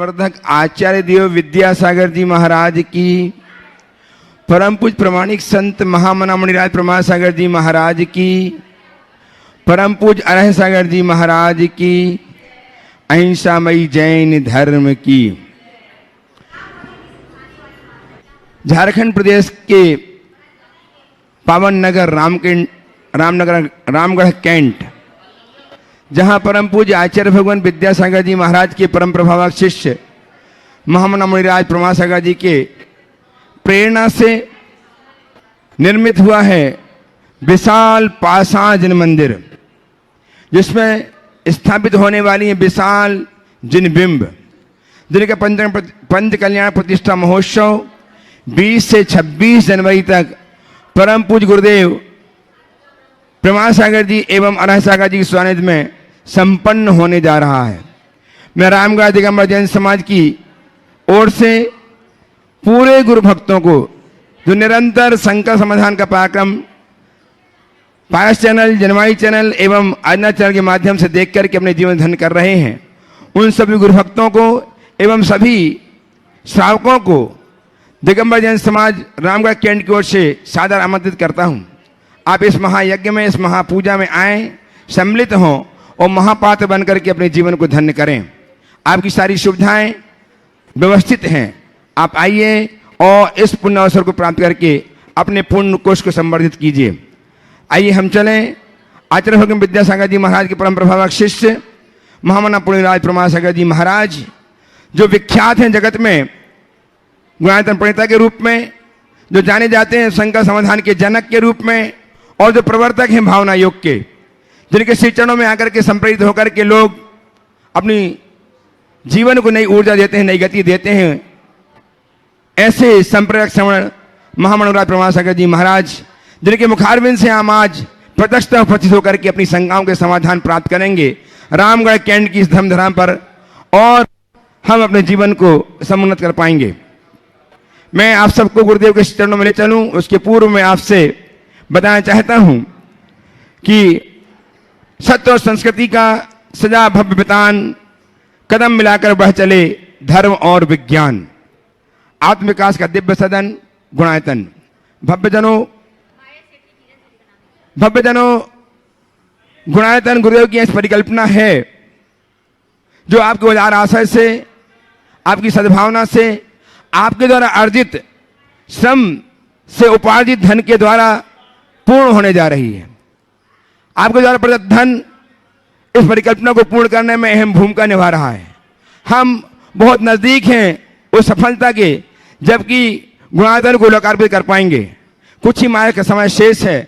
प्रवर्तक आचार्य देव विद्यासागर जी महाराज की, परम पूज्य प्रमाणिक संत महामना मुनिराज प्रमाण सागर जी महाराज की, परम पूज्य अरह सागर जी महाराज की, अहिंसामयी जैन धर्म की। झारखंड प्रदेश के पावन नगर रामगढ़ कैंट, जहां परम पूज्य आचार्य भगवान विद्यासागर जी महाराज के परम प्रभावक शिष्य महामना मुनिराज प्रमाण सागर जी के प्रेरणा से निर्मित हुआ है विशाल पाषाण जिन मंदिर, जिसमें स्थापित होने वाली है विशाल जिन बिंब, जिनका पंच कल्याण प्रतिष्ठा महोत्सव 20 से 26 जनवरी तक परम पूज्य गुरुदेव प्रमाण सागर जी एवं अरह सागर जी के सानिध्य में संपन्न होने जा रहा है। मैं रामगढ़ दिगंबर जैन समाज की ओर से पूरे गुरु भक्तों को, जो निरंतर संकट समाधान का कार्यक्रम पायस चैनल, जनमाई चैनल एवं आजना चैनल के माध्यम से देख करके अपने जीवन धन्य कर रहे हैं, उन सभी गुरु भक्तों को एवं सभी श्रावकों को दिगंबर जैन समाज रामगढ़ कैंट की ओर से सादर आमंत्रित करता हूं। आप इस महायज्ञ में, इस महापूजा में आए, सम्मिलित हों और महापात्र बनकर के अपने जीवन को धन्य करें। आपकी सारी सुविधाएं व्यवस्थित हैं। आप आइए और इस पुण्य अवसर को प्राप्त करके अपने पुण्य कोष को संवर्धित कीजिए। आइए हम चलें आचार्य भगवान विद्यासागर जी महाराज के परम प्रभावक शिष्य महामना मुनिराज प्रमाण सागर जी महाराज, जो विख्यात हैं जगत में गुणायतन प्रणेता के रूप में, जो जाने जाते हैं संकट समाधान के जनक के रूप में, और जो प्रवर्तक हैं भावना योग के, जिनके श्री चरणों में आकर के संप्रेरित होकर के लोग अपनी जीवन को नई ऊर्जा देते हैं, नई गति देते हैं। ऐसे संप्रेरक श्रवण महामनुराज प्रमाण सागर जी महाराज, जिनके मुखारविंद से हम आज प्रत्यक्ष उपस्थित होकर के अपनी शंकाओं के समाधान प्राप्त करेंगे रामगढ़ कैंट की इस धर्मधाम पर, और हम अपने जीवन को समुन्नत कर पाएंगे। मैं आप सबको गुरुदेव के चरणों में ले चलूं, उसके पूर्व में आपसे बताना चाहता हूं कि सत्य और संस्कृति का सजा भव्य वितान, कदम मिलाकर बढ़ चले धर्म और विज्ञान, आत्मविकास का दिव्य सदन गुणायतन। भव्यजनों गुणायतन गुरुदेव की इस परिकल्पना है, जो आपके उदार आशय से, आपकी सद्भावना से, आपके द्वारा अर्जित श्रम से उपार्जित धन के द्वारा पूर्ण होने जा रही है। आपके द्वारा प्रदत्त धन इस परिकल्पना को पूर्ण करने में अहम भूमिका निभा रहा है। हम बहुत नजदीक हैं उस सफलता के, जबकि गुणायतन को लोकार्पित कर पाएंगे। कुछ ही माह का समय शेष है।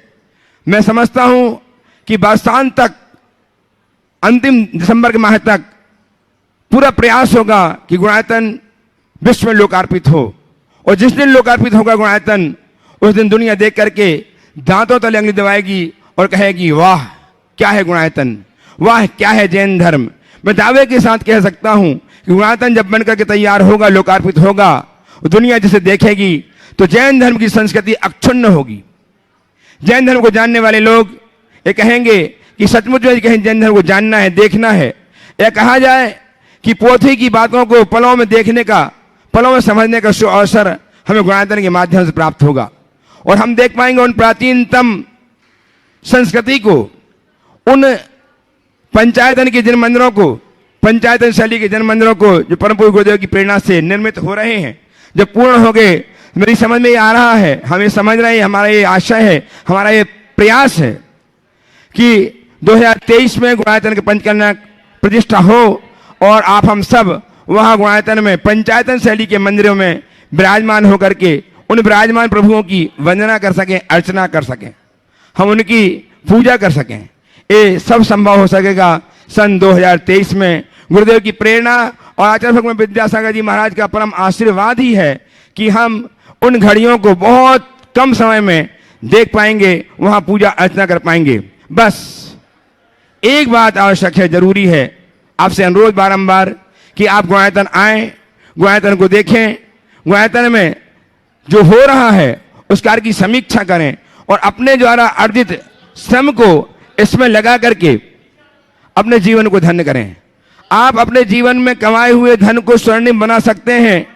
मैं समझता हूं कि वर्षांत तक, अंतिम दिसंबर के माह तक पूरा प्रयास होगा कि गुणायतन विश्व में लोकार्पित हो, और जिस दिन लोकार्पित होगा गुणायतन, उस दिन दुनिया देख करके दांतों तले अंगुली दबाएगी और कहेगी, वाह क्या है गुणायतन, वाह क्या है जैन धर्म। मैं दावे के साथ कह सकता हूं कि गुणायतन जब बनकर के तैयार होगा, लोकार्पित होगा, दुनिया जिसे देखेगी तो जैन धर्म की संस्कृति अक्षुण्ण होगी। जैन धर्म को जानने वाले लोग ये कहेंगे कि सचमुच में कहीं जैन धर्म को जानना है, देखना है। यह कहा जाए कि पोथी की बातों को पलों में देखने का, पलों में समझने का अवसर हमें गुणायतन के माध्यम से प्राप्त होगा, और हम देख पाएंगे उन प्राचीनतम संस्कृति को, उन पंचायतन के जिन मंदिरों को, पंचायतन शैली के जिन मंदिरों को, जो परम पूज्य गुरुदेव की प्रेरणा से निर्मित हो रहे हैं, जब पूर्ण हो गए, मेरी समझ में ये आ रहा है, हम ये समझ रहे हैं, हमारा ये आशय है, हमारा ये प्रयास है कि 2023 में गुणायतन के पंचकन्या प्रतिष्ठा हो, और आप हम सब वहां गुणायतन में पंचायतन शैली के मंदिरों में विराजमान होकर के उन विराजमान प्रभुओं की वंदना कर सकें, अर्चना कर सकें, हम उनकी पूजा कर सकें। ये सब संभव हो सकेगा सन 2023 में। गुरुदेव की प्रेरणा और आचार्य भगवान विद्यासागर जी महाराज का परम आशीर्वाद ही है कि हम उन घड़ियों को बहुत कम समय में देख पाएंगे, वहां पूजा अर्चना कर पाएंगे। बस एक बात आवश्यक है, जरूरी है, आपसे अनुरोध बारंबार कि आप गुणायतन आए, गुणायतन को देखें, गुणायतन में जो हो रहा है उस कार्य की समीक्षा करें, और अपने द्वारा अर्जित श्रम को इसमें लगा करके अपने जीवन को धन्य करें। आप अपने जीवन में कमाए हुए धन को स्वर्णिम बना सकते हैं,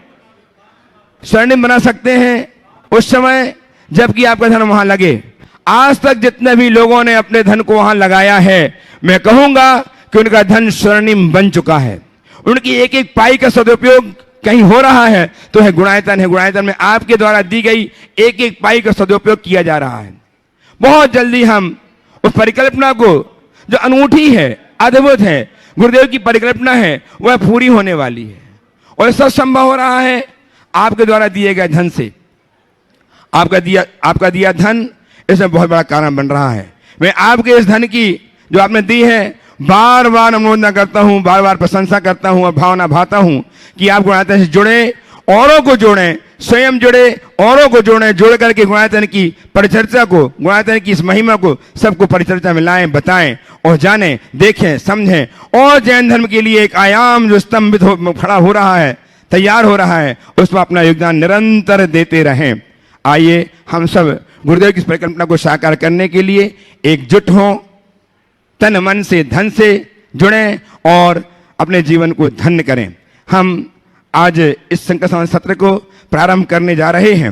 स्वर्णिम बना सकते हैं उस समय जबकि आपका धन वहां लगे। आज तक जितने भी लोगों ने अपने धन को वहां लगाया है, मैं कहूंगा कि उनका धन स्वर्णिम बन चुका है। उनकी एक एक पाई का सदुपयोग कहीं हो रहा है तो है गुणायतन है। गुणायतन में आपके द्वारा दी गई एक एक पाई का सदुपयोग किया जा रहा है। बहुत जल्दी हम उस परिकल्पना को जो अनूठी है, अद्भुत है, गुरुदेव की परिकल्पना है, वह पूरी होने वाली है। और सब संभव हो रहा है आपके द्वारा दिए गए धन से। आपका दिया धन इसमें बहुत बड़ा कारण बन रहा है। मैं आपके इस धन की जो आपने दी है बार बार अनुमोदना करता हूं, बार बार प्रशंसा करता हूं और भावना भाता हूं कि आप गुणायतन से जुड़े, औरों को जोड़ें, स्वयं जुड़े, औरों को जोड़ें, जोड़ करके गुणायतन की परिचर्चा को, गुणायतन की इस महिमा को सबको परिचर्चा में लाएं, बताएं और जानें, देखें, समझें। और जैन धर्म के लिए एक आयाम जो स्तंभित खड़ा हो रहा है, तैयार हो रहा है, उसमें अपना योगदान निरंतर देते रहें। आइए हम सब गुरुदेव की इस परिकल्पना को साकार करने के लिए एकजुट हों, तन मन से धन से जुड़ें और अपने जीवन को धन्य करें। हम आज इस संकट समाधान सत्र को प्रारंभ करने जा रहे हैं।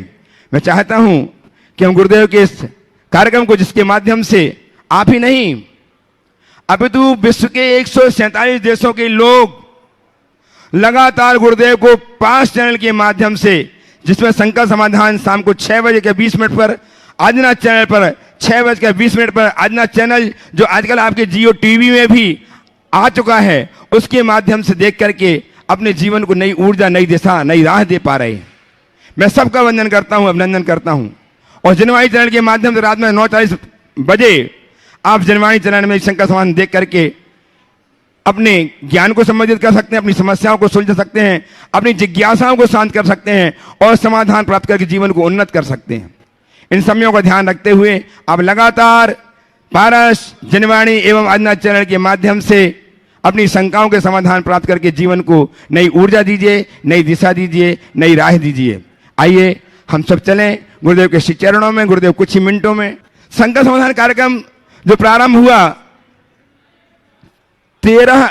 मैं चाहता हूं कि हम गुरुदेव के इस कार्यक्रम को, जिसके माध्यम से आप ही नहीं अपितु विश्व के 147 देशों के लोग लगातार गुरुदेव को 5 चैनल के माध्यम से, जिसमें संकट समाधान शाम को 6 बजे के 20 मिनट पर आदिनाथ चैनल पर, 6 बजकर 20 मिनट पर आदिनाथ चैनल जो आजकल आपके जियो टीवी में भी आ चुका है, उसके माध्यम से देख करके अपने जीवन को नई ऊर्जा, नई दिशा, नई राह दे पा रहे हैं। मैं सबका वंदन करता हूं, अभिनंदन करता हूं। और जनवाणी चैनल के माध्यम से रात में 9:40 बजे आप जनवाणी चैनल में संकट समाधान देख करके अपने ज्ञान को संबोधित कर सकते हैं, अपनी समस्याओं को सुलझा सकते हैं, अपनी जिज्ञासाओं को शांत कर सकते हैं और समाधान प्राप्त करके जीवन को उन्नत कर सकते हैं। इन समयों का ध्यान रखते हुए आप लगातार पारस, जनवाणी एवं आदिनाथ चैनल के माध्यम से अपनी शंकाओं के समाधान प्राप्त करके जीवन को नई ऊर्जा दीजिए, नई दिशा दीजिए, नई राह दीजिए। आइए हम सब चलें गुरुदेव के श्री चरणों में। गुरुदेव कुछ ही मिनटों में संकट समाधान कार्यक्रम जो प्रारंभ हुआ 13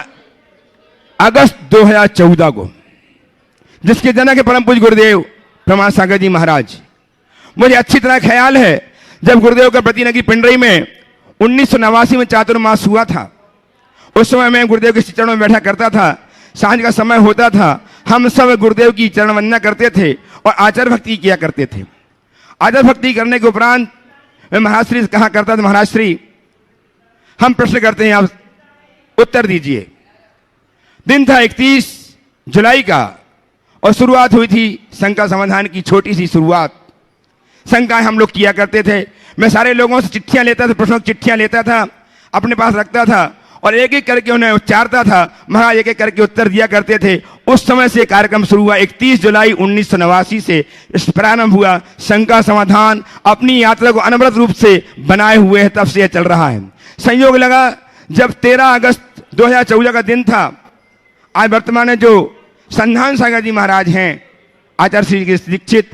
अगस्त 2014 को, जिसके जनक है परम पूज्य गुरुदेव प्रमाण सागर जी महाराज। मुझे अच्छी तरह ख्याल है जब गुरुदेव का प्रतिनगी पिंडरी में 1989 में चातुर्मास हुआ था, उस समय मैं गुरुदेव के चरणों में बैठा करता था। सांझ का समय होता था, हम सब गुरुदेव की चरण वंदना करते थे और आचार्य भक्ति किया करते थे। आचार्य भक्ति करने के उपरांत मैं महाराज श्री से कहा करता था, महाराज श्री हम प्रश्न करते हैं, आप उत्तर दीजिए। दिन था 31 जुलाई का और शुरुआत हुई थी संकट समाधान की छोटी सी शुरुआत। शंकाएं हम लोग किया करते थे। मैं सारे लोगों से चिट्ठियां लेता था, प्रश्नों की चिट्ठियां लेता था, अपने पास रखता था और एक एक करके उन्हें उच्चारता था। महाराज एक एक करके उत्तर दिया करते थे। उस समय से कार्यक्रम शुरू हुआ। 31 जुलाई 1989 से इस प्रारंभ हुआ। शंका समाधान अपनी यात्रा को अनवरत रूप से बनाए हुए है, तब से यह चल रहा है। संयोग लगा जब 13 अगस्त 2014 का दिन था। आज वर्तमान में जो संधान सागर जी महाराज हैं, आचार्य श्री दीक्षित,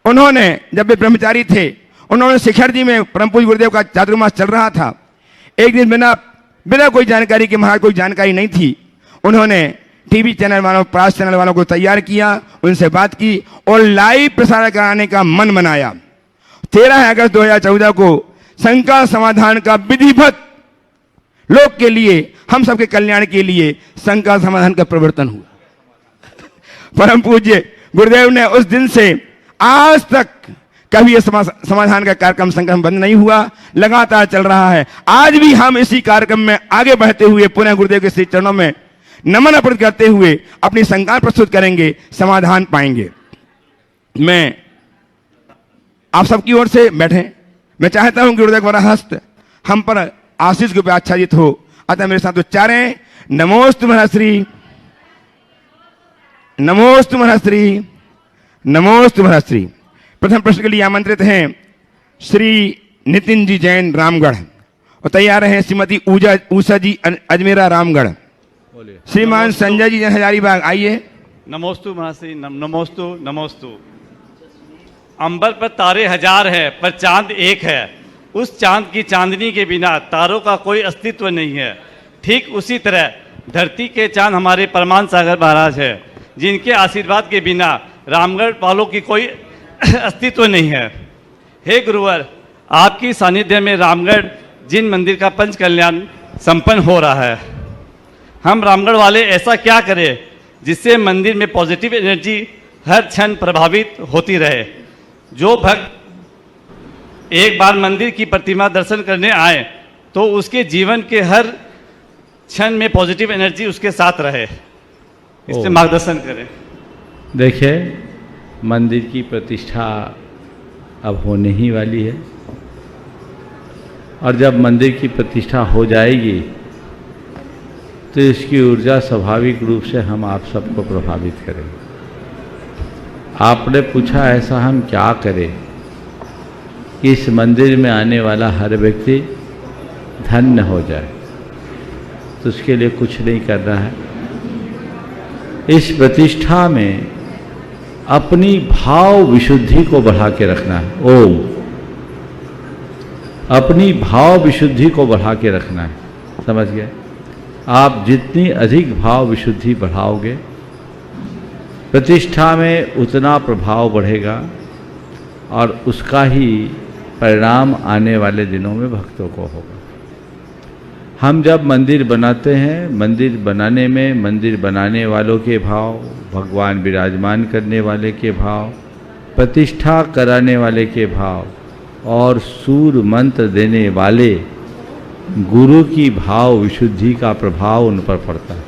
उन्होंने जब वे ब्रह्मचारी थे, उन्होंने शिखर जी में परम पूज्य गुरुदेव का चातुर्मास चल रहा था। एक दिन बिना कोई जानकारी के, महाराज कोई जानकारी नहीं थी, उन्होंने टीवी चैनल वालों, प्रास चैनल वालों को तैयार किया, उनसे बात की और लाइव प्रसारण कराने का मन बनाया। 13 अगस्त 2014 को शंका समाधान का विधिवत लोक के लिए, हम सबके कल्याण के लिए शंका समाधान का प्रवर्तन हुआ। परम पूज्य गुरुदेव ने उस दिन से आज तक कभी यह समाधान का कार्यक्रम संगठन बंद नहीं हुआ, लगातार चल रहा है। आज भी हम इसी कार्यक्रम में आगे बढ़ते हुए पुनः गुरुदेव के श्री चरणों में नमन अर्पित करते हुए अपनी शंका प्रस्तुत करेंगे, समाधान पाएंगे। मैं आप सबकी ओर से बैठे, मैं चाहता हूं कि गुरुदेव का हस्त हम पर आशीष के आच्छादित हो। अतः मेरे साथ उच्चारें, नमोस्तु महर्षि, नमोस्तु महर्षि, नमोस्तु महर्षि। प्रथम प्रश्न के लिए आमंत्रित हैं श्री नितिन जी जैन रामगढ़ और तैयार हैं श्रीमती ऊषा जी अजमेरा रामगढ़। श्रीमान संजय जी जैन हजारीबाग, आइए। नमोस्तु महर्षि, नमोस्तु नमोस्तु। अंबर पर तारे हजार है पर चांद एक है। उस चांद की चांदनी के बिना तारों का कोई अस्तित्व नहीं है। ठीक उसी तरह धरती के चांद हमारे परमान सागर महाराज है, जिनके आशीर्वाद के बिना रामगढ़ वालों की कोई अस्तित्व नहीं है। हे गुरुवर, आपकी सानिध्य में रामगढ़ जिन मंदिर का पंच कल्याण संपन्न हो रहा है, हम रामगढ़ वाले ऐसा क्या करें जिससे मंदिर में पॉजिटिव एनर्जी हर क्षण प्रभावित होती रहे। जो भक्त एक बार मंदिर की प्रतिमा दर्शन करने आए तो उसके जीवन के हर क्षण में पॉजिटिव एनर्जी उसके साथ रहे, इससे मार्गदर्शन करें। देखिए, मंदिर की प्रतिष्ठा अब होने ही वाली है, और जब मंदिर की प्रतिष्ठा हो जाएगी तो इसकी ऊर्जा स्वाभाविक रूप से हम आप सबको प्रभावित करेंगे। आपने पूछा ऐसा हम क्या करें कि इस मंदिर में आने वाला हर व्यक्ति धन्य हो जाए, तो उसके लिए कुछ नहीं करना है। इस प्रतिष्ठा में अपनी भाव विशुद्धि को बढ़ा के रखना है। ओम, अपनी भाव विशुद्धि को बढ़ा के रखना है, समझ गए? आप जितनी अधिक भाव विशुद्धि बढ़ाओगे, प्रतिष्ठा में उतना प्रभाव बढ़ेगा और उसका ही परिणाम आने वाले दिनों में भक्तों को होगा। हम जब मंदिर बनाते हैं, मंदिर बनाने में मंदिर बनाने वालों के भाव, भगवान विराजमान करने वाले के भाव, प्रतिष्ठा कराने वाले के भाव और सूर मंत्र देने वाले गुरु की भाव विशुद्धि का प्रभाव उन पर पड़ता है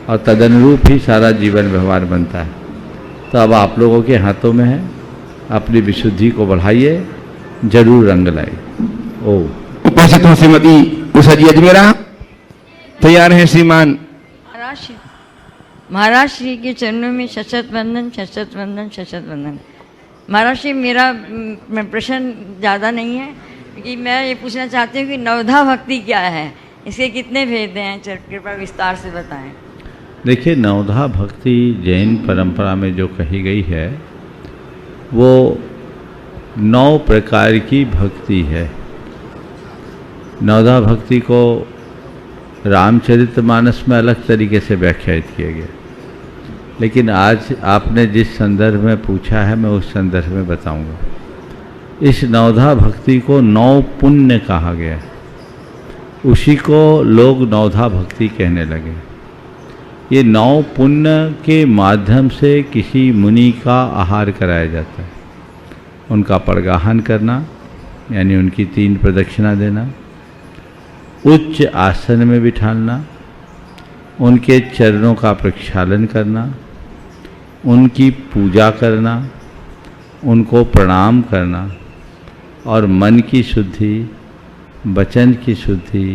और तदनुरूप ही सारा जीवन व्यवहार बनता है। तो अब आप लोगों के हाथों में है, अपनी विशुद्धि को बढ़ाइए, जरूर रंग लाए। ओ उपस्थित हो श्रीमती उषा जी अजमेरा, तैयार हैं श्रीमान महाराज श्री के चरणों में शत वंदन, शत वंदन, शत वंदन। महाराज श्री, मेरा प्रश्न ज़्यादा नहीं है कि मैं ये पूछना चाहती हूँ कि नवधा भक्ति क्या है, इसके कितने भेद हैं, कृपया विस्तार से बताएं। देखिए, नवधा भक्ति जैन परंपरा में जो कही गई है वो 9 प्रकार की भक्ति है। नवधा भक्ति को रामचरितमानस में अलग तरीके से व्याख्यायित किया गया, लेकिन आज आपने जिस संदर्भ में पूछा है मैं उस संदर्भ में बताऊंगा। इस नवधा भक्ति को 9 पुण्य कहा गया, उसी को लोग नवधा भक्ति कहने लगे। ये 9 पुण्य के माध्यम से किसी मुनि का आहार कराया जाता है। उनका परगाहन करना, यानी उनकी 3 प्रदक्षिणा देना, उच्च आसन में बिठाना, उनके चरणों का प्रक्षालन करना, उनकी पूजा करना, उनको प्रणाम करना और मन की शुद्धि, वचन की शुद्धि,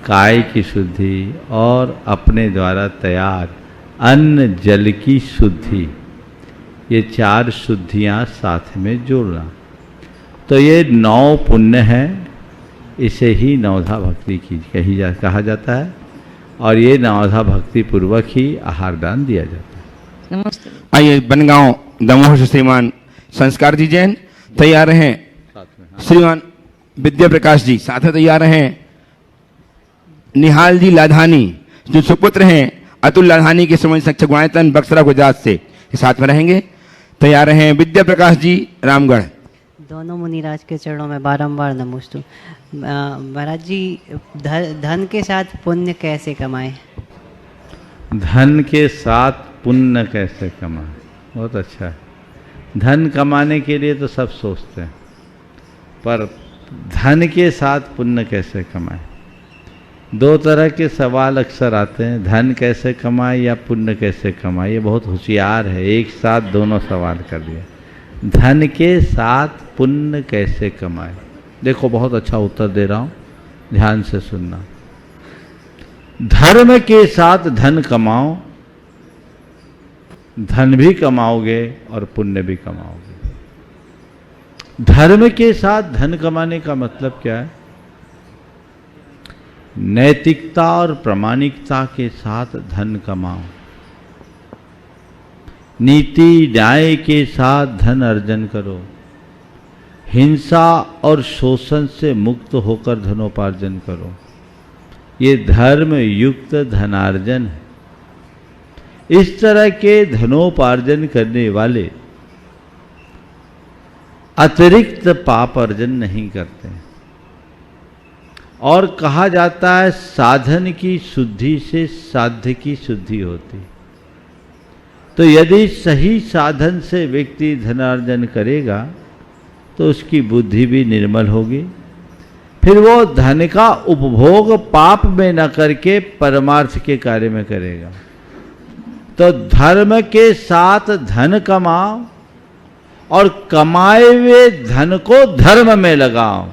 काय की शुद्धि और अपने द्वारा तैयार अन्न जल की शुद्धि, ये 4 शुद्धियाँ साथ में जोड़ना। तो ये 9 पुण्य है, इसे ही नवधा भक्ति की कहा जाता है और ये नवधा भक्ति पूर्वक ही आहार दान दिया जाता है। नमस्ते। आइए बनगांव दमोह से श्रीमान संस्कार जी जैन तैयार हैं, श्रीमान विद्या प्रकाश जी साथ में तैयार हैं, निहाल जी लाधानी जो सुपुत्र हैं अतुल लाधानी के समय शिक्षक गुणायतन बक्सरा गुजरात से साथ में रहेंगे। तैयार हैं विद्या प्रकाश जी रामगढ़। दोनों मुनिराज के चरणों में बारंबार नमोस्तु। महाराज जी, धन के साथ पुण्य कैसे कमाएं? धन के साथ पुण्य कैसे कमाएं, बहुत अच्छा है। धन कमाने के लिए तो सब सोचते हैं, पर धन के साथ पुण्य कैसे कमाएं? 2 तरह के सवाल अक्सर आते हैं, धन कैसे कमाए या पुण्य कैसे कमाए। ये बहुत होशियार है, एक साथ दोनों सवाल कर दिया। धन के साथ पुण्य कैसे कमाए? देखो, बहुत अच्छा उत्तर दे रहा हूँ, ध्यान से सुनना। धर्म के साथ धन कमाओ, धन भी कमाओगे और पुण्य भी कमाओगे। धर्म के साथ धन कमाने का मतलब क्या है? नैतिकता और प्रामाणिकता के साथ धन कमाओ, नीति न्याय के साथ धन अर्जन करो, हिंसा और शोषण से मुक्त होकर धनोपार्जन करो, ये धर्म युक्त धनार्जन है। इस तरह के धनोपार्जन करने वाले अतिरिक्त पाप अर्जन नहीं करते हैं। और कहा जाता है साधन की शुद्धि से साध्य की शुद्धि होती। तो यदि सही साधन से व्यक्ति धनार्जन करेगा तो उसकी बुद्धि भी निर्मल होगी। फिर वो धन का उपभोग पाप में न करके परमार्थ के कार्य में करेगा। तो धर्म के साथ धन कमाओ और कमाए हुए धन को धर्म में लगाओ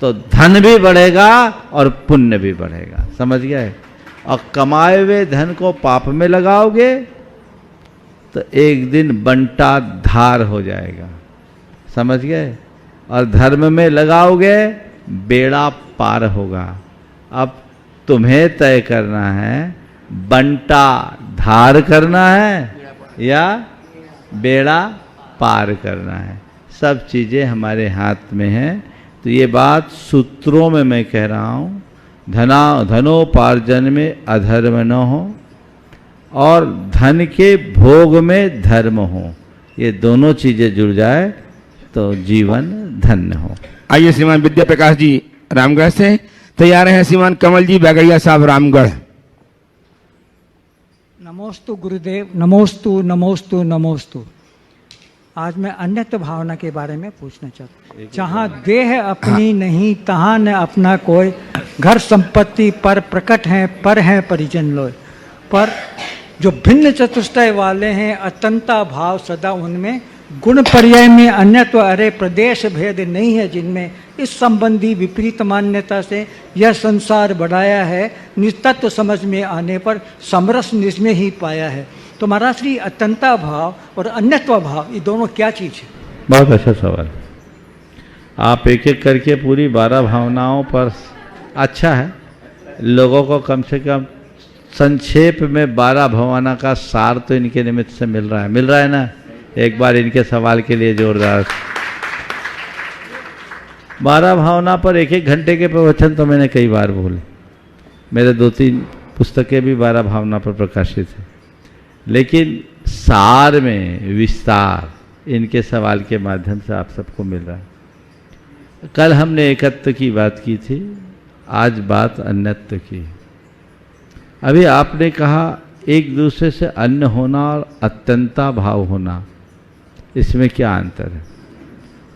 तो धन भी बढ़ेगा और पुण्य भी बढ़ेगा। समझ गए? और कमाए हुए धन को पाप में लगाओगे तो एक दिन बंटा धार हो जाएगा। समझ गए? और धर्म में लगाओगे बेड़ा पार होगा। अब तुम्हें तय करना है बंटा धार करना है या बेड़ा पार करना है। सब चीज़ें हमारे हाथ में हैं। तो ये बात सूत्रों में मैं कह रहा हूँ, धनोपार्जन में अधर्म न हो और धन के भोग में धर्म हो। ये दोनों चीज़ें जुड़ जाए तो जीवन धन्य हो। आइए श्रीमान विद्या प्रकाश जी रामगढ़ से तैयार हैं। श्रीमान कमल जी बैगड़िया साहब रामगढ़। नमोस्तु गुरुदेव, नमोस्तु नमोस्तु नमोस्तु। आज मैं अन्यत्व भावना के बारे में पूछना चाहता हूँ। जहाँ देह अपनी नहीं तहाँ न अपना कोई, घर संपत्ति पर प्रकट हैं पर हैं परिजन लोय। पर जो भिन्न चतुष्टय वाले हैं अत्यंता भाव सदा उनमें, गुण पर्याय में अन्यत्व अरे प्रदेश भेद नहीं है जिनमें। इस संबंधी विपरीत मान्यता से यह संसार बढ़ाया है, निस्तत्व समझ में आने पर समरस निस्मय ही पाया है। तो महाराज श्री अत्यंता भाव और अन्यत्व भाव ये दोनों क्या चीज़ है? बहुत अच्छा सवाल। आप एक एक करके पूरी 12 भावनाओं पर, अच्छा है लोगों को कम से कम संक्षेप में 12 भावना का सार तो इनके निमित्त से मिल रहा है ना। एक बार इनके सवाल के लिए जोरदार। 12 भावना पर एक एक घंटे के प्रवचन तो मैंने कई बार बोले। मेरे 2-3 पुस्तकें भी 12 भावना पर प्रकाशित है। लेकिन सार में विस्तार इनके सवाल के माध्यम से आप सबको मिल रहा है। कल हमने एकत्व की बात की थी, आज बात अन्यत्व की। अभी आपने कहा एक दूसरे से अन्न होना और अत्यंता भाव होना, इसमें क्या अंतर है?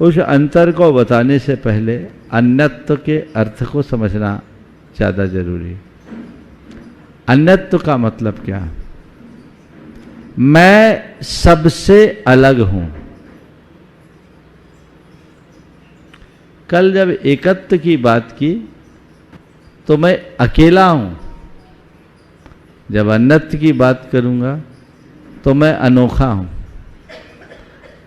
उस अंतर को बताने से पहले अन्यत्व के अर्थ को समझना ज़्यादा जरूरी है। अन्यत्व का मतलब क्या है? मैं सबसे अलग हूं। कल जब एकत्व की बात की तो मैं अकेला हूं। जब अन्यत्व की बात करूंगा तो मैं अनोखा हूं।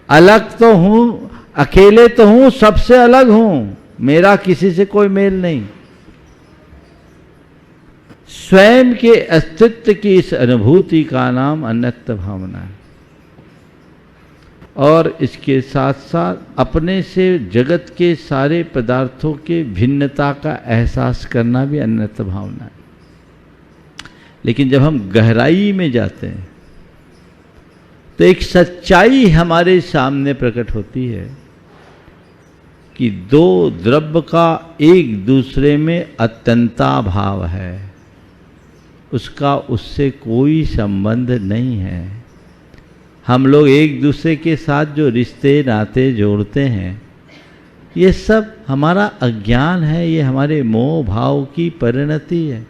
अलग तो हूं, अकेले तो हूं, सबसे अलग हूं। मेरा किसी से कोई मेल नहीं। स्वयं के अस्तित्व की इस अनुभूति का नाम अन्यत्व भावना है। और इसके साथ साथ अपने से जगत के सारे पदार्थों के भिन्नता का एहसास करना भी अन्यत्व भावना है। लेकिन जब हम गहराई में जाते हैं तो एक सच्चाई हमारे सामने प्रकट होती है कि दो द्रव्य का एक दूसरे में अत्यंता भाव है, उसका उससे कोई संबंध नहीं है। हम लोग एक दूसरे के साथ जो रिश्ते नाते जोड़ते हैं, ये सब हमारा अज्ञान है, ये हमारे मोह भाव की परिणति है।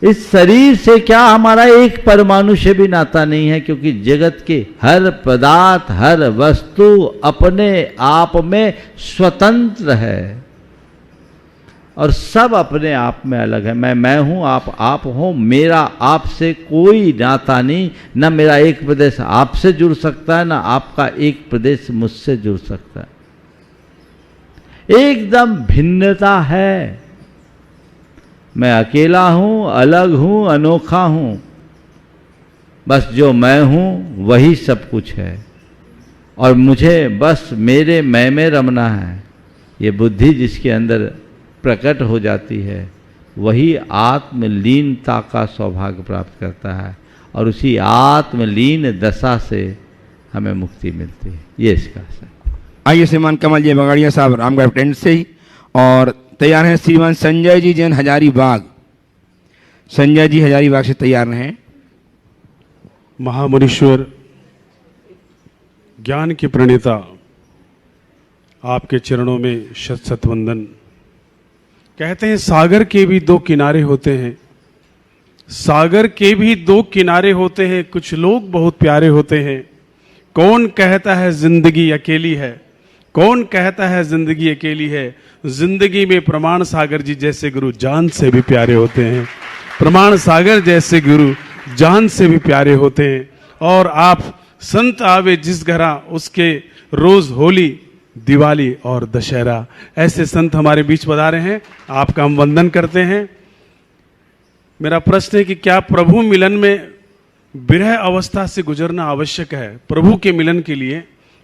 इस शरीर से क्या हमारा एक परमाणु से भी नाता नहीं है, क्योंकि जगत के हर पदार्थ, हर वस्तु अपने आप में स्वतंत्र है और सब अपने आप में अलग है। मैं हूँ, आप हो, मेरा आपसे कोई नाता नहीं। न मेरा एक प्रदेश आपसे जुड़ सकता है, न आपका एक प्रदेश मुझसे जुड़ सकता है। एकदम भिन्नता है। मैं अकेला हूँ, अलग हूँ, अनोखा हूँ। बस जो मैं हूँ वही सब कुछ है और मुझे बस मेरे मैं में रमना है। ये बुद्धि जिसके अंदर प्रकट हो जाती है, वही आत्मलीनता का सौभाग्य प्राप्त करता है और उसी आत्मलीन दशा से हमें मुक्ति मिलती है। ये इसका असर। आइए श्रीमान कमल जी बगाड़िया साहब रामगढ़ टेंट से ही, और तैयार हैं श्रीमान संजय जी जैन हजारीबाग। संजय जी हजारीबाग से तैयार हैं। महामुनीश्वर ज्ञान के प्रणेता, आपके चरणों में शत शत वंदन। कहते हैं सागर के भी दो किनारे होते हैं, सागर के भी दो किनारे होते हैं, कुछ लोग बहुत प्यारे होते हैं। कौन कहता है जिंदगी अकेली है, कौन कहता है जिंदगी अकेली है। जिंदगी में प्रमाण सागर जी जैसे गुरु जान से भी प्यारे होते हैं, प्रमाण सागर जैसे गुरु जान से भी प्यारे होते हैं। और आप संत आवे जिस घरा उसके रोज होली दिवाली और दशहरा, ऐसे संत हमारे बीच पधारे हैं, आपका हम वंदन करते हैं। मेरा प्रश्न है कि क्या प्रभु मिलन में विरह अवस्था से गुजरना आवश्यक है? प्रभु के मिलन के लिए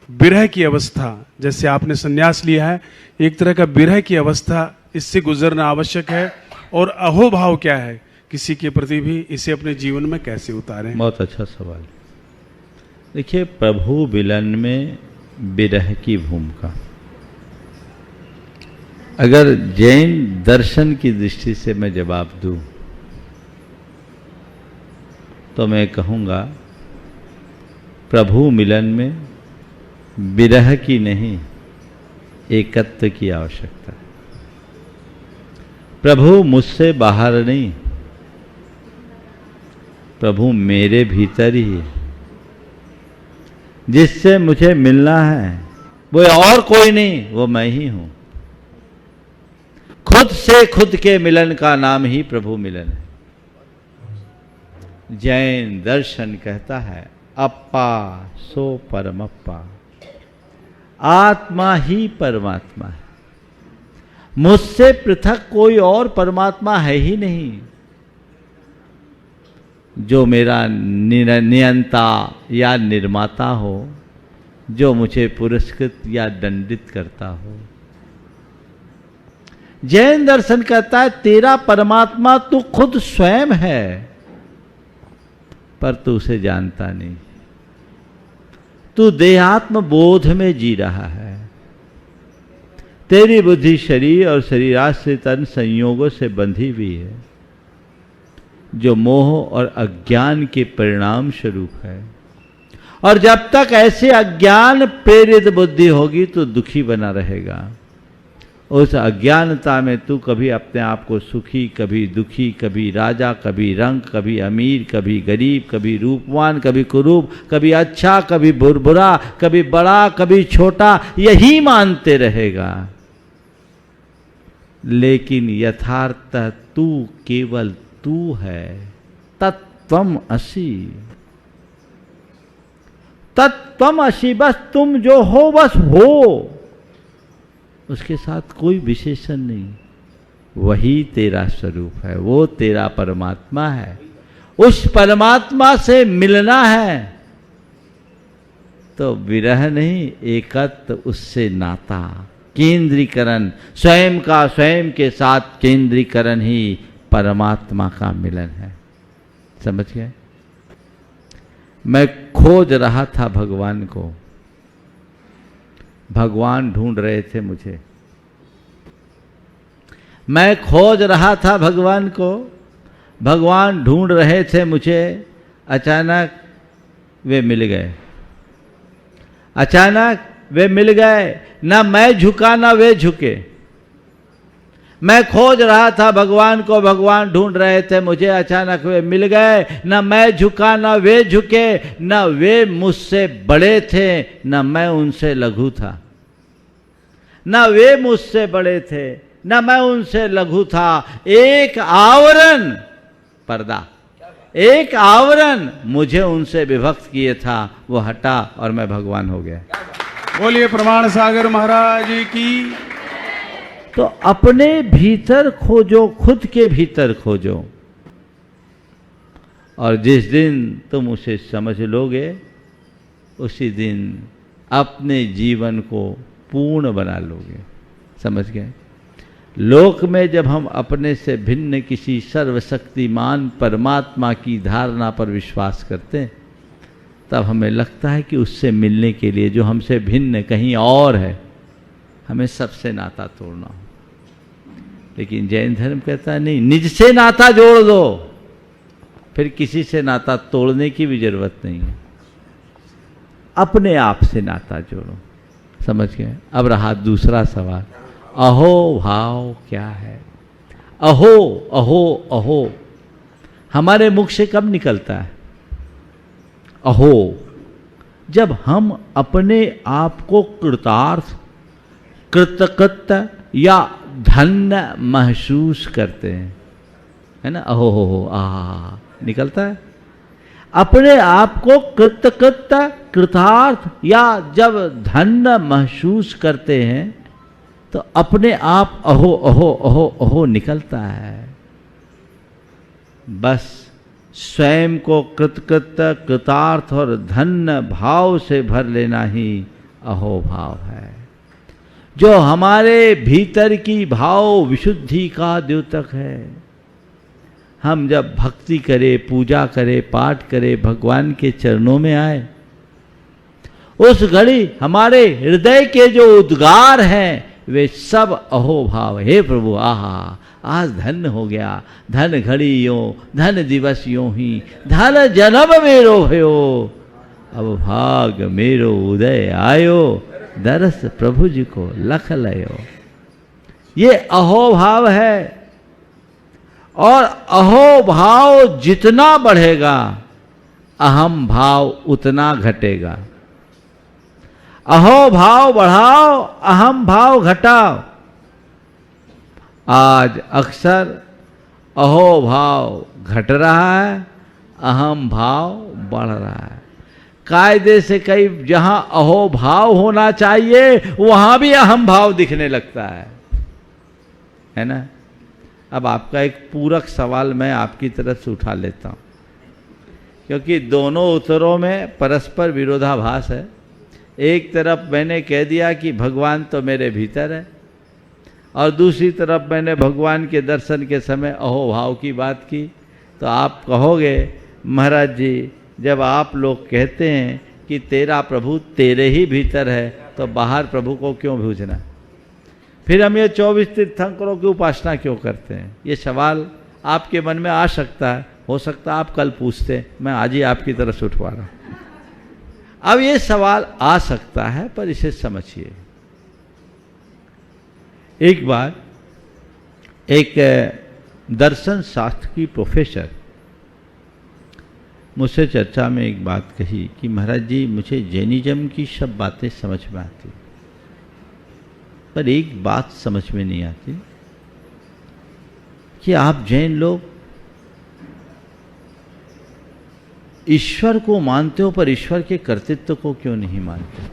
विरह की अवस्था, जैसे आपने संन्यास लिया है, एक तरह का विरह की अवस्था, इससे गुजरना आवश्यक है। और अहोभाव क्या है किसी के प्रति भी, इसे अपने जीवन में कैसे उतारें? बहुत अच्छा सवाल। देखिए, प्रभु मिलन में विरह की भूमिका, अगर जैन दर्शन की दृष्टि से मैं जवाब दूं तो मैं कहूँगा प्रभु मिलन में विरह की नहीं, एकत्व की आवश्यकता है। प्रभु मुझसे बाहर नहीं, प्रभु मेरे भीतर ही है। जिससे मुझे मिलना है वो और कोई नहीं, वो मैं ही हूं। खुद से खुद के मिलन का नाम ही प्रभु मिलन है। जैन दर्शन कहता है अप्पा सो परमप्पा, आत्मा ही परमात्मा है। मुझसे पृथक कोई और परमात्मा है ही नहीं। जो मेरा नियंता या निर्माता हो, जो मुझे पुरस्कृत या दंडित करता हो। जैन दर्शन कहता है तेरा परमात्मा तू खुद स्वयं है, पर तू उसे जानता नहीं। तू देहात्म बोध में जी रहा है। तेरी बुद्धि शरीर और शरीराश्रित तन संयोगों से बंधी हुई है, जो मोह और अज्ञान के परिणाम स्वरूप है। और जब तक ऐसे अज्ञान प्रेरित बुद्धि होगी तो दुखी बना रहेगा। उस अज्ञानता में तू कभी अपने आप को सुखी, कभी दुखी, कभी राजा, कभी रंग, कभी अमीर, कभी गरीब, कभी रूपवान, कभी कुरूप, कभी अच्छा, कभी बुरा, कभी बड़ा, कभी छोटा, यही मानते रहेगा। लेकिन यथार्थ तू केवल तू है। तत्त्वम असि, तत्त्वम असि, बस तुम जो हो बस हो, उसके साथ कोई विशेषण नहीं। वही तेरा स्वरूप है, वो तेरा परमात्मा है। उस परमात्मा से मिलना है तो विरह नहीं, एकत्व, उससे नाता, केंद्रीकरण, स्वयं का स्वयं के साथ केंद्रीकरण ही परमात्मा का मिलन है। समझ गए? मैं खोज रहा था भगवान को, भगवान ढूंढ रहे थे मुझे। मैं खोज रहा था भगवान को, भगवान ढूंढ रहे थे मुझे। अचानक वे मिल गए, अचानक वे मिल गए। ना मैं झुका ना वे झुके। मैं खोज रहा था भगवान को, भगवान ढूंढ रहे थे मुझे, अचानक वे मिल गए। ना मैं झुका ना वे झुके, ना वे मुझसे बड़े थे ना मैं उनसे लघु था। ना वे मुझसे बड़े थे ना मैं उनसे लघु था। एक आवरण, पर्दा, एक आवरण मुझे उनसे विभक्त किए था, वो हटा और मैं भगवान हो गया। बोलिए प्रमाण सागर महाराज की। तो अपने भीतर खोजो, खुद के भीतर खोजो, और जिस दिन तुम उसे समझ लोगे उसी दिन अपने जीवन को पूर्ण बना लोगे। समझ गए? लोक में जब हम अपने से भिन्न किसी सर्वशक्तिमान परमात्मा की धारणा पर विश्वास करते हैं, तब हमें लगता है कि उससे मिलने के लिए जो हमसे भिन्न कहीं और है, हमें सबसे नाता तोड़ना हो। लेकिन जैन धर्म कहता है नहीं, निज से नाता जोड़ दो, फिर किसी से नाता तोड़ने की भी जरूरत नहीं है, अपने आप से नाता जोड़ो। समझ गए? अब रहा दूसरा सवाल, अहो भाव क्या है? अहो अहो अहो हमारे मुख से कब निकलता है? अहो, जब हम अपने आप को कृतार्थ, कृतकृत या धन्य महसूस करते हैं, है ना? अहो हो आ निकलता है। अपने आप को कृतकृत, कृतार्थ या जब धन्य महसूस करते हैं तो अपने आप अहो अहो अहो अहो निकलता है। बस स्वयं को कृतकृत, कृतार्थ और धन्य भाव से भर लेना ही अहो भाव है, जो हमारे भीतर की भाव विशुद्धि का द्योतक है। हम जब भक्ति करें, पूजा करें, पाठ करें, भगवान के चरणों में आए, उस घड़ी हमारे हृदय के जो उद्गार हैं वे सब अहो भाव। हे प्रभु, आहा आज धन्य हो गया, धन घड़ी यो, धन दिवस यो ही, धन जन्म मेरो भयो, अब भाग मेरो उदय आयो, दरस प्रभु जी को लख लयो। ये अहो भाव है, और अहो भाव जितना बढ़ेगा अहम भाव उतना घटेगा। अहो भाव बढ़ाओ, अहम भाव घटाओ। आज अक्सर अहो भाव घट रहा है, अहम भाव बढ़ रहा है। कायदे से कई जहां अहो भाव होना चाहिए वहां भी अहम भाव दिखने लगता है ना? अब आपका एक पूरक सवाल मैं आपकी तरफ से उठा लेता हूं, क्योंकि दोनों उत्तरों में परस्पर विरोधाभास है। एक तरफ मैंने कह दिया कि भगवान तो मेरे भीतर है, और दूसरी तरफ मैंने भगवान के दर्शन के समय अहो भाव की बात की। तो आप कहोगे महाराज जी, जब आप लोग कहते हैं कि तेरा प्रभु तेरे ही भीतर है, तो बाहर प्रभु को क्यों पूजना? फिर हम ये 24 तीर्थंकरों की उपासना क्यों करते हैं? ये सवाल आपके मन में आ सकता है, हो सकता है आप कल पूछते, मैं आज ही आपकी तरफ से उठवा रहा हूँ। अब ये सवाल आ सकता है, पर इसे समझिए। एक बार एक दर्शन शास्त्र की प्रोफेसर मुझसे चर्चा में एक बात कही कि महाराज जी, मुझे जैनिज्म की सब बातें समझ में आती, पर एक बात समझ में नहीं आती कि आप जैन लोग ईश्वर को मानते हो, पर ईश्वर के कर्तृत्व को क्यों नहीं मानते?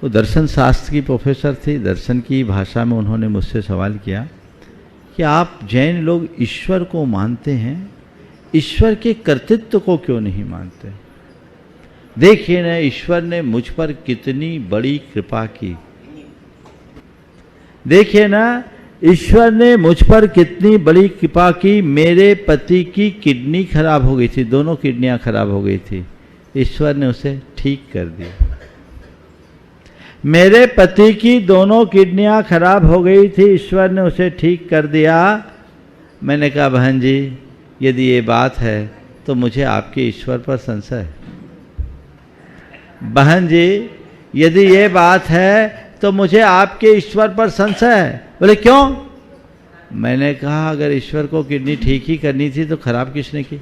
वो दर्शन शास्त्र की प्रोफेसर थी, दर्शन की भाषा में उन्होंने मुझसे सवाल किया कि आप जैन लोग ईश्वर को मानते हैं, ईश्वर के कर्तृत्व को क्यों नहीं मानते? देखिए ना, ईश्वर ने मुझ पर कितनी बड़ी कृपा की। देखिए ना, ईश्वर ने मुझ पर कितनी बड़ी कृपा की। मेरे पति की किडनी खराब हो गई थी, दोनों किडनियां खराब हो गई थी, ईश्वर ने उसे ठीक कर दिया। मेरे पति की दोनों किडनियां खराब हो गई थी, ईश्वर ने उसे ठीक कर दिया। मैंने कहा बहन जी, यदि ये बात है तो मुझे आपके ईश्वर पर संशय है। बहन जी, यदि ये बात है तो मुझे आपके ईश्वर पर संशय है। बोले क्यों? मैंने कहा अगर ईश्वर को किडनी ठीक ही करनी थी तो खराब किसने की?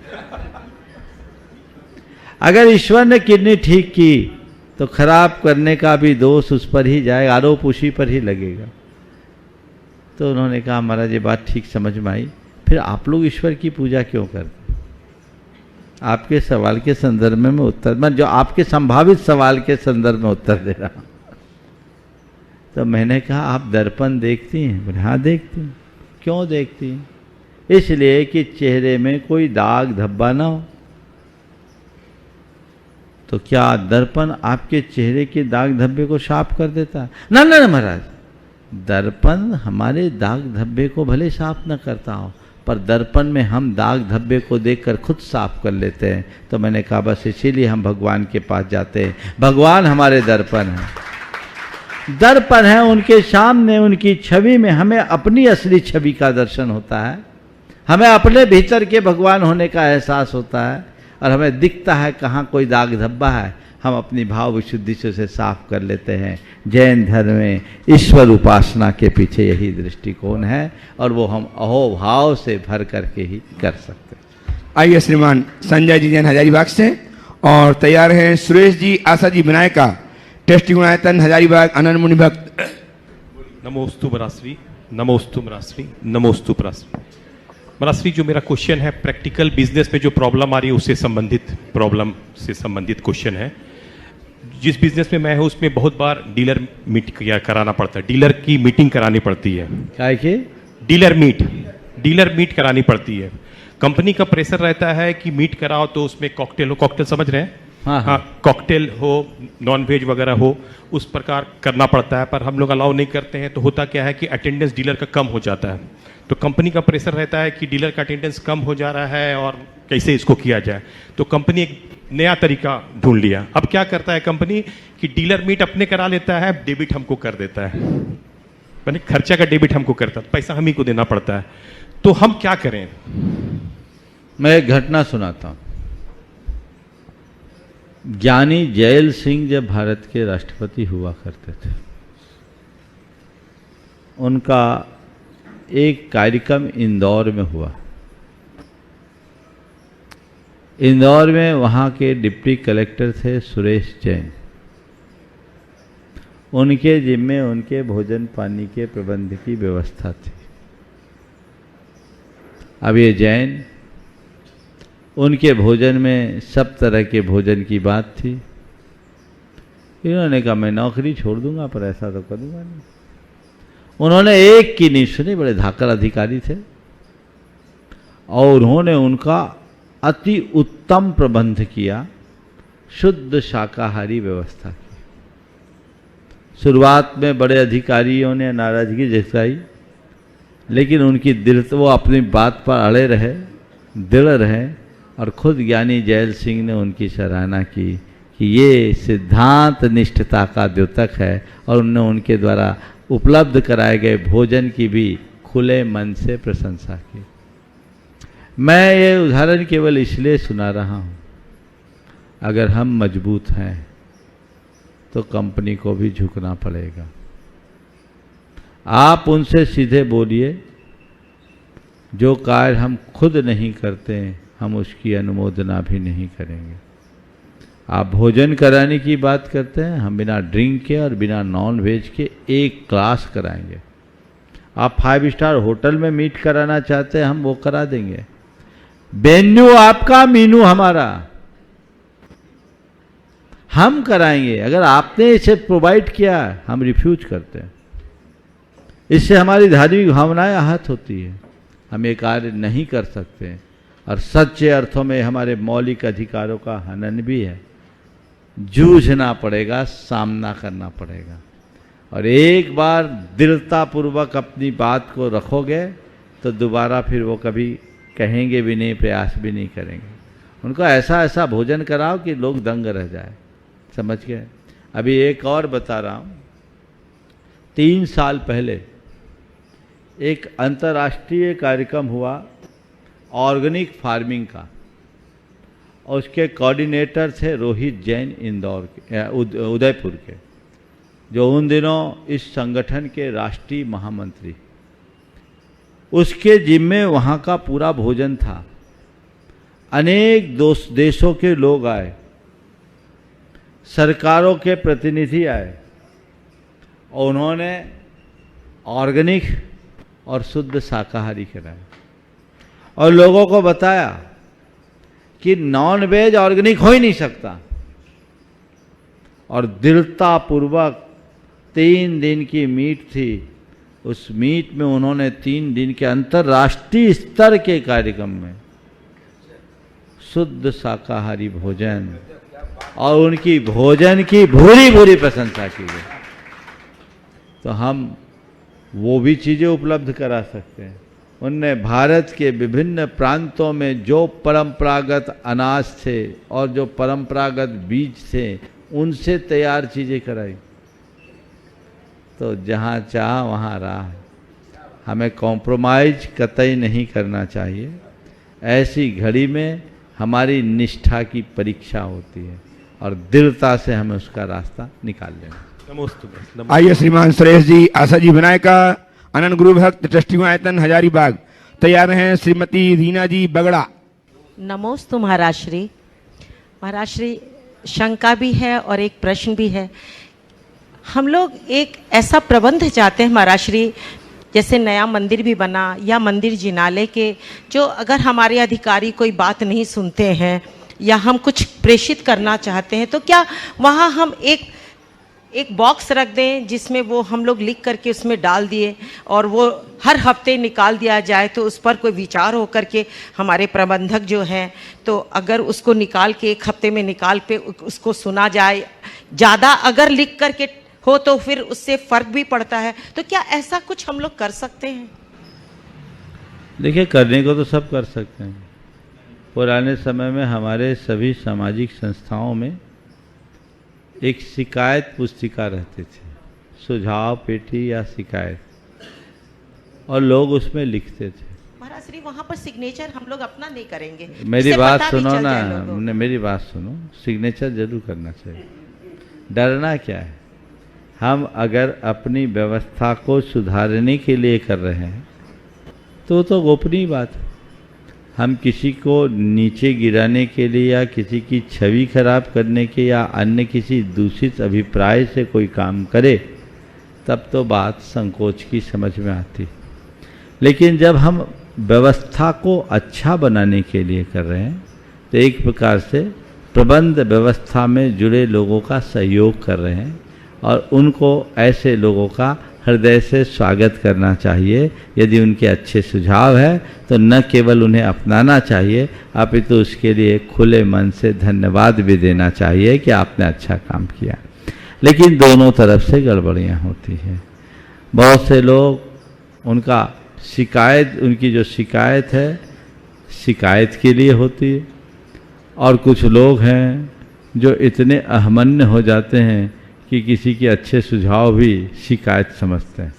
अगर ईश्वर ने किडनी ठीक की तो खराब करने का भी दोष उस पर ही जाएगा, आरोप उसी पर ही लगेगा। तो उन्होंने कहा महाराज ये बात ठीक समझ में आई, फिर आप लोग ईश्वर की पूजा क्यों करते? आपके सवाल के संदर्भ में मैं उत्तर, मैं जो आपके संभावित सवाल के संदर्भ में उत्तर दे रहा हूं। तो मैंने कहा आप दर्पण देखती हैं? बोले हाँ देखती हूँ। क्यों देखती हैं? इसलिए कि चेहरे में कोई दाग धब्बा ना हो। तो क्या दर्पण आपके चेहरे के दाग धब्बे को साफ कर देता है? ना ना महाराज, दर्पण हमारे दाग धब्बे को भले साफ न करता हो, पर दर्पण में हम दाग धब्बे को देखकर खुद साफ कर लेते हैं। तो मैंने कहा बस इसीलिए हम भगवान के पास जाते हैं। भगवान हमारे दर्पण हैं, दर्पण है, उनके सामने उनकी छवि में हमें अपनी असली छवि का दर्शन होता है, हमें अपने भीतर के भगवान होने का एहसास होता है, और हमें दिखता है कहाँ कोई दाग धब्बा है, हम अपनी भाव विशुद्धि से उसे साफ कर लेते हैं। जैन धर्म में ईश्वर उपासना के पीछे यही दृष्टिकोण है, और वो हम अहोभाव से भर करके ही कर सकते हैं। आइए श्रीमान संजय जी जैन हजारीबाग से, और तैयार हैं सुरेश जी आशा जी विनायका टेस्टी गुणायतन हजारीबाग अनंत मुनि भक्त। नमोस्तु मराश्री, नमोस्तु मराश्री, नमोस्तु पराश्री। मराश्री, जो मेरा क्वेश्चन है प्रैक्टिकल बिजनेस में जो प्रॉब्लम आ रही है उससे संबंधित प्रॉब्लम से संबंधित क्वेश्चन है। जिस बिजनेस में मैं हूँ उसमें बहुत बार डीलर मीट कराना पड़ता है, डीलर की मीटिंग करानी पड़ती है। क्या कि डीलर मीट करानी पड़ती है। कंपनी का प्रेशर रहता है कि मीट कराओ तो उसमें कॉकटेल हो, कॉकटेल समझ रहे हैं? हाँ, कॉकटेल हो, नॉन वेज वगैरह हो, उस प्रकार करना पड़ता है, पर हम लोग अलाउ नहीं करते हैं। तो होता क्या है कि अटेंडेंस डीलर का कम हो जाता है, तो कंपनी का प्रेशर रहता है कि डीलर का अटेंडेंस कम हो जा रहा है और कैसे इसको किया जाए। तो कंपनी एक नया तरीका ढूंढ लिया। अब क्या करता है कंपनी कि डीलर मीट अपने करा लेता है, डेबिट हमको कर देता है, यानी खर्चा का डेबिट हमको करता है, पैसा हम ही को देना पड़ता है। तो हम क्या करें? मैं एक घटना सुनाता हूँ। ज्ञानी जैल सिंह जब भारत के राष्ट्रपति हुआ करते थे, उनका एक कार्यक्रम इंदौर में हुआ। इंदौर में वहाँ के डिप्टी कलेक्टर थे सुरेश जैन। उनके जिम्मे उनके भोजन पानी के प्रबंध की व्यवस्था थी। अब ये जैन, उनके भोजन में सब तरह के भोजन की बात थी। इन्होंने कहा मैं नौकरी छोड़ दूंगा, पर ऐसा तो करूंगा नहीं। उन्होंने एक की नहीं सुनी, बड़े धाकड़ अधिकारी थे, और उन्होंने उनका अति उत्तम प्रबंध किया, शुद्ध शाकाहारी व्यवस्था की। शुरुआत में बड़े अधिकारियों ने नाराजगी जताई, लेकिन उनकी वो अपनी बात पर अड़े रहे, दृढ़ रहे, और खुद ज्ञानी जैल सिंह ने उनकी सराहना की कि ये सिद्धांत निष्ठता का द्योतक है, और उन्होंने उनके द्वारा उपलब्ध कराए गए भोजन की भी खुले मन से प्रशंसा की। मैं ये उदाहरण केवल इसलिए सुना रहा हूँ, अगर हम मजबूत हैं तो कंपनी को भी झुकना पड़ेगा। आप उनसे सीधे बोलिए, जो कार्य हम खुद नहीं करते हम उसकी अनुमोदना भी नहीं करेंगे। आप भोजन कराने की बात करते हैं, हम बिना ड्रिंक के और बिना नॉन वेज के एक क्लास कराएंगे। आप 5 स्टार होटल में मीट कराना चाहते हैं, हम वो करा देंगे। मेन्यू आपका, मीनू हमारा, हम कराएंगे। अगर आपने इसे प्रोवाइड किया, हम रिफ्यूज करते हैं। इससे हमारी धार्मिक भावनाएं आहत होती है, हम ये कार्य नहीं कर सकते, और सच्चे अर्थों में हमारे मौलिक अधिकारों का हनन भी है। जूझना पड़ेगा, सामना करना पड़ेगा, और एक बार दृढ़तापूर्वक अपनी बात को रखोगे तो दोबारा फिर वो कभी कहेंगे भी नहीं, प्रयास भी नहीं करेंगे। उनको ऐसा ऐसा भोजन कराओ कि लोग दंग रह जाए। समझ गए? अभी एक और बता रहा हूँ। 3 साल पहले एक अंतर्राष्ट्रीय कार्यक्रम हुआ ऑर्गेनिक फार्मिंग का, और उसके कोऑर्डिनेटर थे रोहित जैन, इंदौर के, उदयपुर के, जो उन दिनों इस संगठन के राष्ट्रीय महामंत्री। उसके जिम्मे वहाँ का पूरा भोजन था। अनेक देशों के लोग आए, सरकारों के प्रतिनिधि आए, और उन्होंने ऑर्गेनिक और शुद्ध शाकाहारी कराया, और लोगों को बताया कि नॉन वेज ऑर्गेनिक हो ही नहीं सकता। और दृढ़तापूर्वक 3 दिन की मीट थी, उस मीट में उन्होंने 3 दिन के अंतर्राष्ट्रीय स्तर के कार्यक्रम में शुद्ध शाकाहारी भोजन, और उनकी भोजन की भूरी भूरी प्रशंसा की गई। तो हम वो भी चीज़ें उपलब्ध करा सकते हैं। उनने भारत के विभिन्न प्रांतों में जो परंपरागत अनाज थे और जो परंपरागत बीज थे उनसे तैयार चीज़ें कराई। तो जहाँ चाह वहाँ राह। हमें कॉम्प्रोमाइज कतई नहीं करना चाहिए। ऐसी घड़ी में हमारी निष्ठा की परीक्षा होती है और दृढ़ता से हमें उसका रास्ता निकाल लेना। नमोस्तुते। आइए श्रीमान सुरेश जी, आशा जी विनायका, अनंत गुरु भक्त, ट्रस्टी आयतन हजारीबाग तैयार हैं। श्रीमती रीना जी बगड़ा। नमोस्तु महाराज श्री। महाराज श्री, शंका भी है और एक प्रश्न भी है। हम लोग एक ऐसा प्रबंध चाहते हैं महाराज श्री, जैसे नया मंदिर भी बना या मंदिर जिनालय के, जो अगर हमारे अधिकारी कोई बात नहीं सुनते हैं या हम कुछ प्रेषित करना चाहते हैं तो क्या वहाँ हम एक बॉक्स रख दें जिसमें वो हम लोग लिख करके उसमें डाल दिए और वो हर हफ्ते निकाल दिया जाए, तो उस पर कोई विचार हो करके हमारे प्रबंधक जो हैं तो अगर उसको निकाल के एक हफ्ते में निकाल पे उसको सुना जाए। ज़्यादा अगर लिख करके हो तो फिर उससे फ़र्क भी पड़ता है। तो क्या ऐसा कुछ हम लोग कर सकते हैं? देखिए, करने को तो सब कर सकते हैं। पुराने समय में हमारे सभी सामाजिक संस्थाओं में एक शिकायत पुस्तिका रहती थी, सुझाव पेटी या शिकायत, और लोग उसमें लिखते थे। महाराज श्री, वहाँ पर सिग्नेचर हम लोग अपना नहीं करेंगे। मेरी बात सुनो ना, मेरी बात सुनो। सिग्नेचर जरूर करना चाहिए। डरना क्या है? हम अगर अपनी व्यवस्था को सुधारने के लिए कर रहे हैं तो गोपनीय बात है। हम किसी को नीचे गिराने के लिए या किसी की छवि खराब करने के या अन्य किसी दूषित अभिप्राय से कोई काम करे तब तो बात संकोच की समझ में आती। लेकिन जब हम व्यवस्था को अच्छा बनाने के लिए कर रहे हैं तो एक प्रकार से प्रबंध व्यवस्था में जुड़े लोगों का सहयोग कर रहे हैं और उनको ऐसे लोगों का हृदय से स्वागत करना चाहिए। यदि उनके अच्छे सुझाव है तो न केवल उन्हें अपनाना चाहिए अपितु उसके लिए खुले मन से धन्यवाद भी देना चाहिए कि आपने अच्छा काम किया। लेकिन दोनों तरफ से गड़बड़ियाँ होती हैं। बहुत से लोग उनका उनकी जो शिकायत है शिकायत के लिए होती है, और कुछ लोग हैं जो इतने अहमन्य हो जाते हैं कि किसी के अच्छे सुझाव भी शिकायत समझते हैं।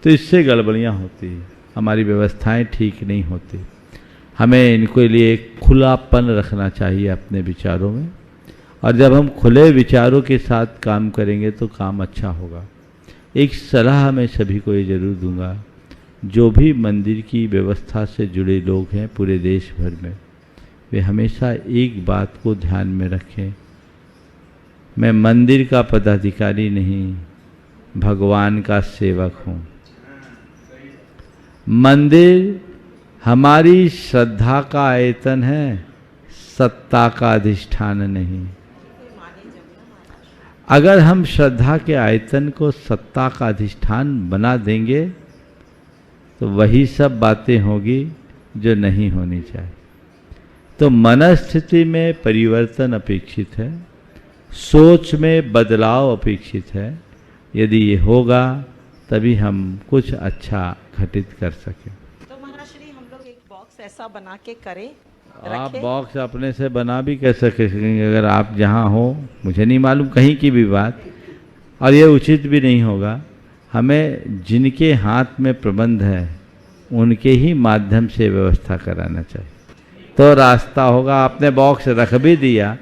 तो इससे गड़बड़ियाँ होती हैं, हमारी व्यवस्थाएं ठीक नहीं होती। हमें इनके लिए एक खुलापन रखना चाहिए अपने विचारों में, और जब हम खुले विचारों के साथ काम करेंगे तो काम अच्छा होगा। एक सलाह मैं सभी को ये जरूर दूंगा, जो भी मंदिर की व्यवस्था से जुड़े लोग हैं पूरे देश भर में, वे हमेशा एक बात को ध्यान में रखें, मैं मंदिर का पदाधिकारी नहीं, भगवान का सेवक हूँ। मंदिर हमारी श्रद्धा का आयतन है, सत्ता का अधिष्ठान नहीं। अगर हम श्रद्धा के आयतन को सत्ता का अधिष्ठान बना देंगे तो वही सब बातें होगी जो नहीं होनी चाहिए। तो मनस्थिति में परिवर्तन अपेक्षित है, सोच में बदलाव अपेक्षित है। यदि ये होगा तभी हम कुछ अच्छा घटित कर सकें। तो महाराज श्री, हम लोग एक बॉक्स ऐसा बना के करें, आप बॉक्स अपने से बना भी कर सकेंगे अगर आप जहाँ हो, मुझे नहीं मालूम कहीं की भी बात, और ये उचित भी नहीं होगा। हमें जिनके हाथ में प्रबंध है उनके ही माध्यम से व्यवस्था कराना चाहिए तो रास्ता होगा। आपने बॉक्स रख भी दिया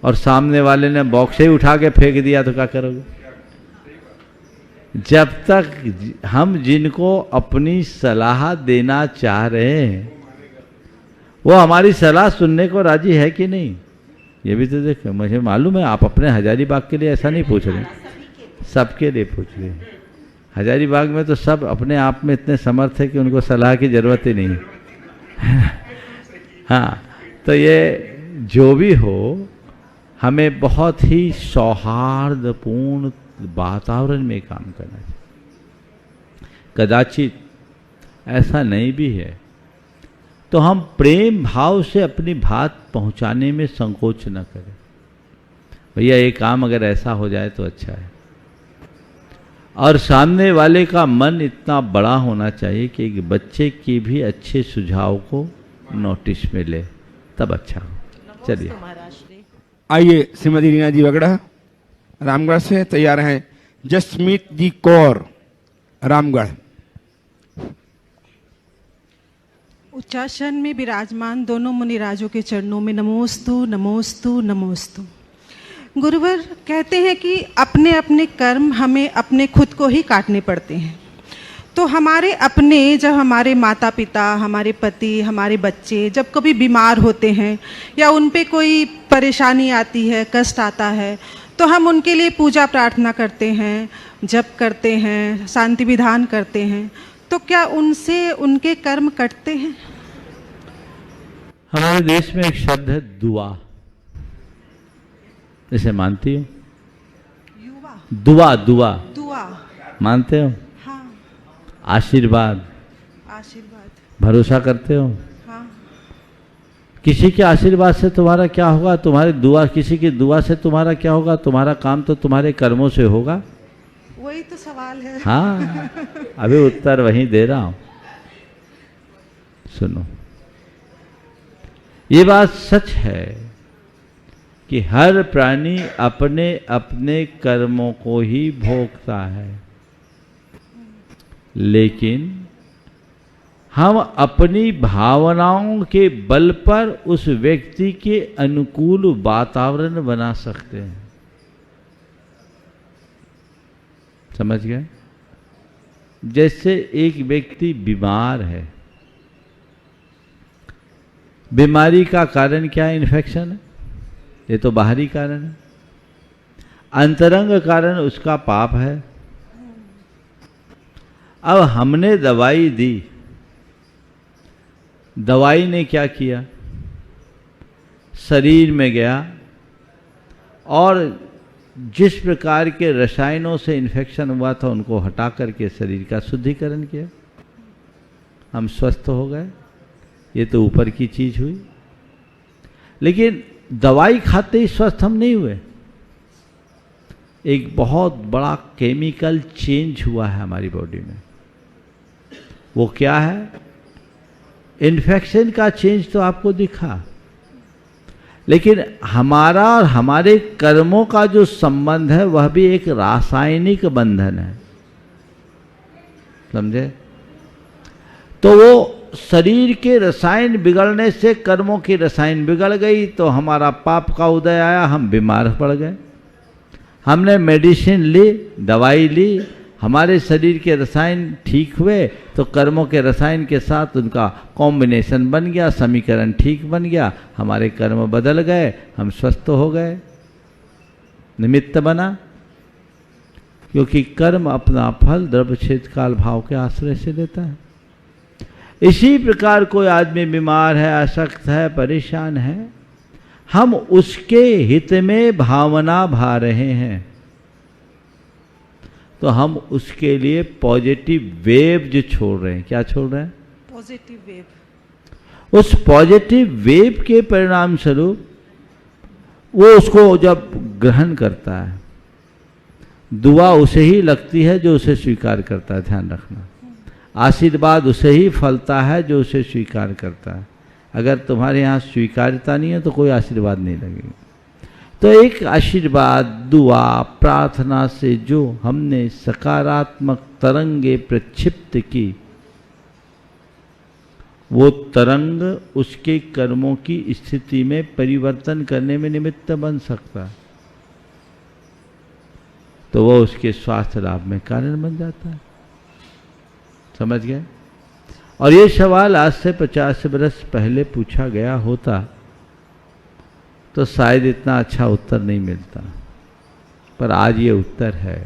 और सामने वाले ने बॉक्स ही उठा के फेंक दिया तो क्या करोगे? जब तक हम जिनको अपनी सलाह देना चाह रहे हैं वो हमारी सलाह सुनने को राजी है कि नहीं, ये भी तो देखो। मुझे मालूम है आप अपने हजारीबाग के लिए ऐसा नहीं पूछ रहे, सबके लिए पूछ रहे हैं। हजारीबाग में तो सब अपने आप में इतने समर्थ है कि उनको सलाह की जरूरत ही नहीं है। हाँ, तो ये जो भी हो, हमें बहुत ही सौहार्दपूर्ण वातावरण में काम करना चाहिए। कदाचित ऐसा नहीं भी है तो हम प्रेम भाव से अपनी बात पहुंचाने में संकोच न करें। भैया ये काम अगर ऐसा हो जाए तो अच्छा है। और सामने वाले का मन इतना बड़ा होना चाहिए कि एक बच्चे के भी अच्छे सुझाव को नोटिस में ले, तब अच्छा हो। चलिए आइए श्रीमती रीना जी वगड़ा रामगढ़ से तैयार हैं। जसमीत जी कौर रामगढ़। उच्चासन में विराजमान दोनों मुनिराजों के चरणों में नमोस्तु नमोस्तु नमोस्तु। गुरुवर कहते हैं कि अपने अपने कर्म हमें अपने खुद को ही काटने पड़ते हैं। तो हमारे अपने, जब हमारे माता पिता, हमारे पति, हमारे बच्चे जब कभी बीमार होते हैं या उन पे कोई परेशानी आती है, कष्ट आता है, तो हम उनके लिए पूजा प्रार्थना करते हैं, जप करते हैं, शांति विधान करते हैं। तो क्या उनसे उनके कर्म कटते हैं? हमारे देश में एक शब्द है दुआ, इसे मानती हो? दुआ दुआ दुआ मानते हो? हाँ। आशीर्वाद आशीर्वाद भरोसा करते हो? हाँ। किसी के आशीर्वाद से तुम्हारा क्या होगा? तुम्हारी दुआ, किसी की दुआ से तुम्हारा क्या होगा? तुम्हारा काम तो तुम्हारे कर्मों से होगा। वही तो सवाल है। हाँ, अभी उत्तर वहीं दे रहा हूं। सुनो, ये बात सच है कि हर प्राणी अपने अपने कर्मों को ही भोगता है, लेकिन हम अपनी भावनाओं के बल पर उस व्यक्ति के अनुकूल वातावरण बना सकते हैं। समझ गए? जैसे एक व्यक्ति बीमार है, बीमारी का कारण क्या है? इन्फेक्शन है, ये तो बाहरी कारण है। अंतरंग कारण उसका पाप है। अब हमने दवाई दी, दवाई ने क्या किया? शरीर में गया और जिस प्रकार के रसायनों से इन्फेक्शन हुआ था उनको हटा करके शरीर का शुद्धिकरण किया, हम स्वस्थ हो गए। ये तो ऊपर की चीज हुई, लेकिन दवाई खाते ही स्वस्थ हम नहीं हुए। एक बहुत बड़ा केमिकल चेंज हुआ है हमारी बॉडी में। वो क्या है? इन्फेक्शन का चेंज तो आपको दिखा, लेकिन हमारा और हमारे कर्मों का जो संबंध है वह भी एक रासायनिक बंधन है। समझे? तो वो शरीर के रसायन बिगड़ने से कर्मों की रसायन बिगड़ गई, तो हमारा पाप का उदय आया, हम बीमार पड़ गए। हमने मेडिसिन ली, दवाई ली, हमारे शरीर के रसायन ठीक हुए, तो कर्मों के रसायन के साथ उनका कॉम्बिनेशन बन गया, समीकरण ठीक बन गया, हमारे कर्म बदल गए, हम स्वस्थ हो गए। निमित्त बना, क्योंकि कर्म अपना फल द्रव्य क्षेत्र काल भाव के आश्रय से देता है। इसी प्रकार कोई आदमी बीमार है, अशक्त है, परेशान है, हम उसके हित में भावना भा रहे हैं, तो हम उसके लिए पॉजिटिव वेव जो छोड़ रहे हैं। क्या छोड़ रहे हैं? Positive wave. उस पॉजिटिव वेव के परिणाम स्वरूप वो उसको जब ग्रहण करता है, दुआ उसे ही लगती है जो उसे स्वीकार करता है। ध्यान रखना, आशीर्वाद उसे ही फलता है जो उसे स्वीकार करता है। अगर तुम्हारे यहाँ स्वीकार्यता नहीं है तो कोई आशीर्वाद नहीं लगेगा। तो एक आशीर्वाद, दुआ, प्रार्थना से जो हमने सकारात्मक तरंगे प्रक्षिप्त की, वो तरंग उसके कर्मों की स्थिति में परिवर्तन करने में निमित्त बन सकता है, तो वो उसके स्वास्थ्य लाभ में कारण बन जाता है। समझ गए? और ये सवाल आज से 50 वर्ष पहले पूछा गया होता तो शायद इतना अच्छा उत्तर नहीं मिलता, पर आज ये उत्तर है।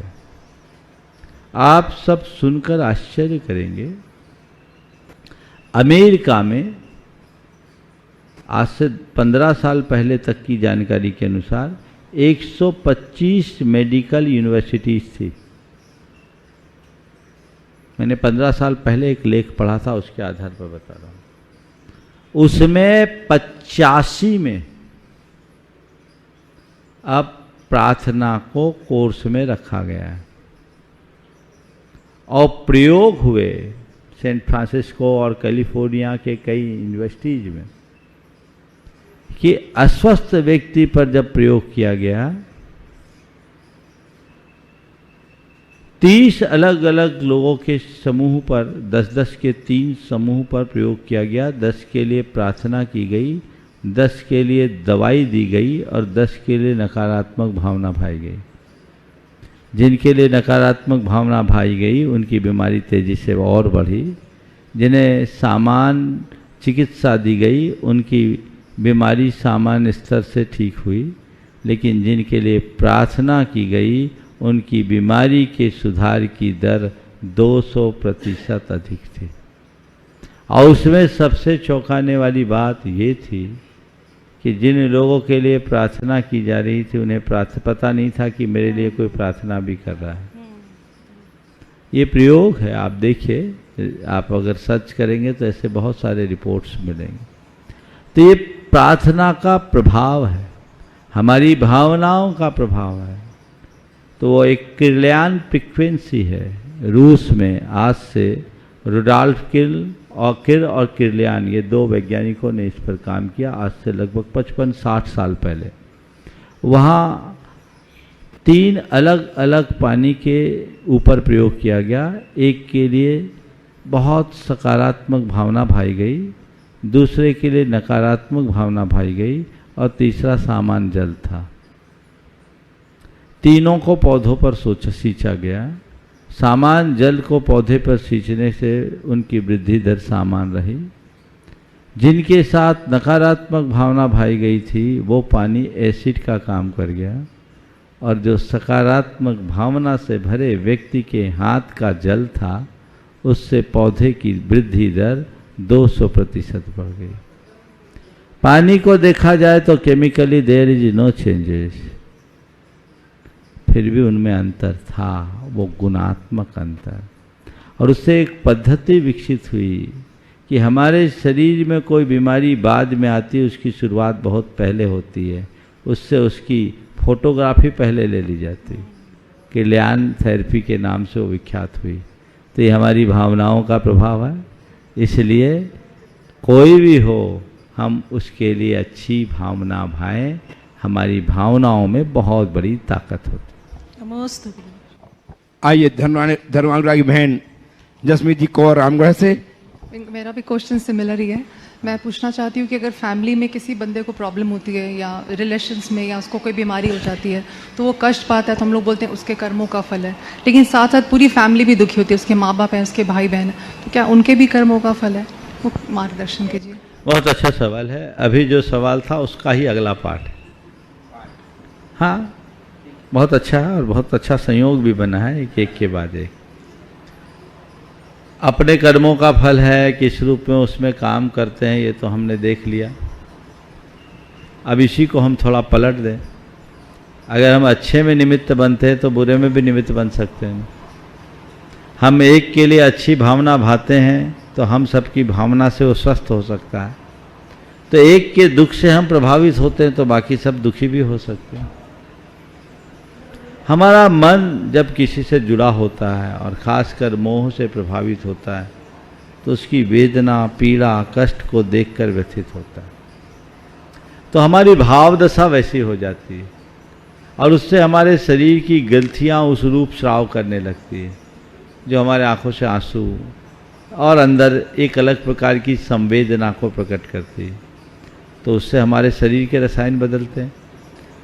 आप सब सुनकर आश्चर्य करेंगे, अमेरिका में आज से 15 साल पहले तक की जानकारी के अनुसार 125 मेडिकल यूनिवर्सिटीज थी। मैंने 15 साल पहले एक लेख पढ़ा था, उसके आधार पर बता रहा हूँ। उसमें 85 में अब प्रार्थना को कोर्स में रखा गया है। और प्रयोग हुए सेंट फ्रांसिस्को और कैलिफोर्निया के कई यूनिवर्सिटीज में कि अस्वस्थ व्यक्ति पर जब प्रयोग किया गया 30 अलग अलग लोगों के समूह पर 10-10 के 3 समूह पर प्रयोग किया गया। 10 के लिए प्रार्थना की गई, 10 के लिए दवाई दी गई और 10 के लिए नकारात्मक भावना भाई गई। जिनके लिए नकारात्मक भावना भाई गई उनकी बीमारी तेजी से और बढ़ी। जिन्हें सामान चिकित्सा दी गई उनकी बीमारी सामान्य स्तर से ठीक हुई, लेकिन जिनके लिए प्रार्थना की गई उनकी बीमारी के सुधार की दर 200% अधिक थी। और उसमें सबसे चौंकाने वाली बात ये थी कि जिन लोगों के लिए प्रार्थना की जा रही थी उन्हें पता नहीं था कि मेरे लिए कोई प्रार्थना भी कर रहा है। ये प्रयोग है, आप देखिए, आप अगर सर्च करेंगे तो ऐसे बहुत सारे रिपोर्ट्स मिलेंगे। तो ये प्रार्थना का प्रभाव है, हमारी भावनाओं का प्रभाव है। तो वो एक किर्लियन फ्रीक्वेंसी है। रूस में आज से रुडॉल्फ किर और किर्लियन, ये 2 वैज्ञानिकों ने इस पर काम किया आज से लगभग 55-60 साल पहले। वहाँ 3 अलग अलग पानी के ऊपर प्रयोग किया गया। एक के लिए बहुत सकारात्मक भावना भाई गई, दूसरे के लिए नकारात्मक भावना भाई गई और तीसरा सामान्य जल था। तीनों को पौधों पर सींचा गया। सामान्य जल को पौधे पर सींचने से उनकी वृद्धि दर सामान्य रही। जिनके साथ नकारात्मक भावना भाई गई थी वो पानी एसिड का काम कर गया, और जो सकारात्मक भावना से भरे व्यक्ति के हाथ का जल था उससे पौधे की वृद्धि दर 200% बढ़ गई। पानी को देखा जाए तो chemically there is no changes, फिर भी उनमें अंतर था, वो गुणात्मक अंतर। और उससे एक पद्धति विकसित हुई कि हमारे शरीर में कोई बीमारी बाद में आती है, उसकी शुरुआत बहुत पहले होती है, उससे उसकी फोटोग्राफी पहले ले ली जाती। किर्लियन थेरेपी के नाम से वो विख्यात हुई। तो ये हमारी भावनाओं का प्रभाव है। इसलिए कोई भी हो हम उसके लिए अच्छी भावना भाएं, हमारी भावनाओं में बहुत बड़ी ताकत होती है। आइए धर्मानुरागी बहन जसमीत जी कौर रामगढ़ से। मेरा भी क्वेश्चन सिमिलर ही है। मैं पूछना चाहती हूँ कि अगर फैमिली में किसी बंदे को प्रॉब्लम होती है या रिलेशंस में या उसको कोई बीमारी हो जाती है तो वो कष्ट पाता है, तो हम लोग बोलते हैं उसके कर्मों का फल है, लेकिन साथ साथ पूरी फैमिली भी दुखी होती है, उसके माँ बाप हैं, उसके भाई बहन हैं, तो क्या उनके भी कर्मों का फल है? वो मार्गदर्शन कीजिए। बहुत अच्छा सवाल है। अभी जो सवाल था उसका ही अगला पार्ट है। हाँ, बहुत अच्छा है और बहुत अच्छा संयोग भी बना है, एक के बाद एक। अपने कर्मों का फल है, किस रूप में उसमें काम करते हैं ये तो हमने देख लिया। अब इसी को हम थोड़ा पलट दें। अगर हम अच्छे में निमित्त बनते हैं तो बुरे में भी निमित्त बन सकते हैं। हम एक के लिए अच्छी भावना भाते हैं तो हम सबकी भावना से वो स्वस्थ हो सकता है। तो एक के दुख से हम प्रभावित होते हैं तो बाकी सब दुखी भी हो सकते हैं। हमारा मन जब किसी से जुड़ा होता है और ख़ासकर मोह से प्रभावित होता है तो उसकी वेदना, पीड़ा, कष्ट को देखकर व्यथित होता है। तो हमारी भाव दशा वैसी हो जाती है और उससे हमारे शरीर की ग्रंथियाँ उस रूप स्राव करने लगती है जो हमारे आँखों से आंसू और अंदर एक अलग प्रकार की संवेदना को प्रकट करती है। तो उससे हमारे शरीर के रसायन बदलते हैं,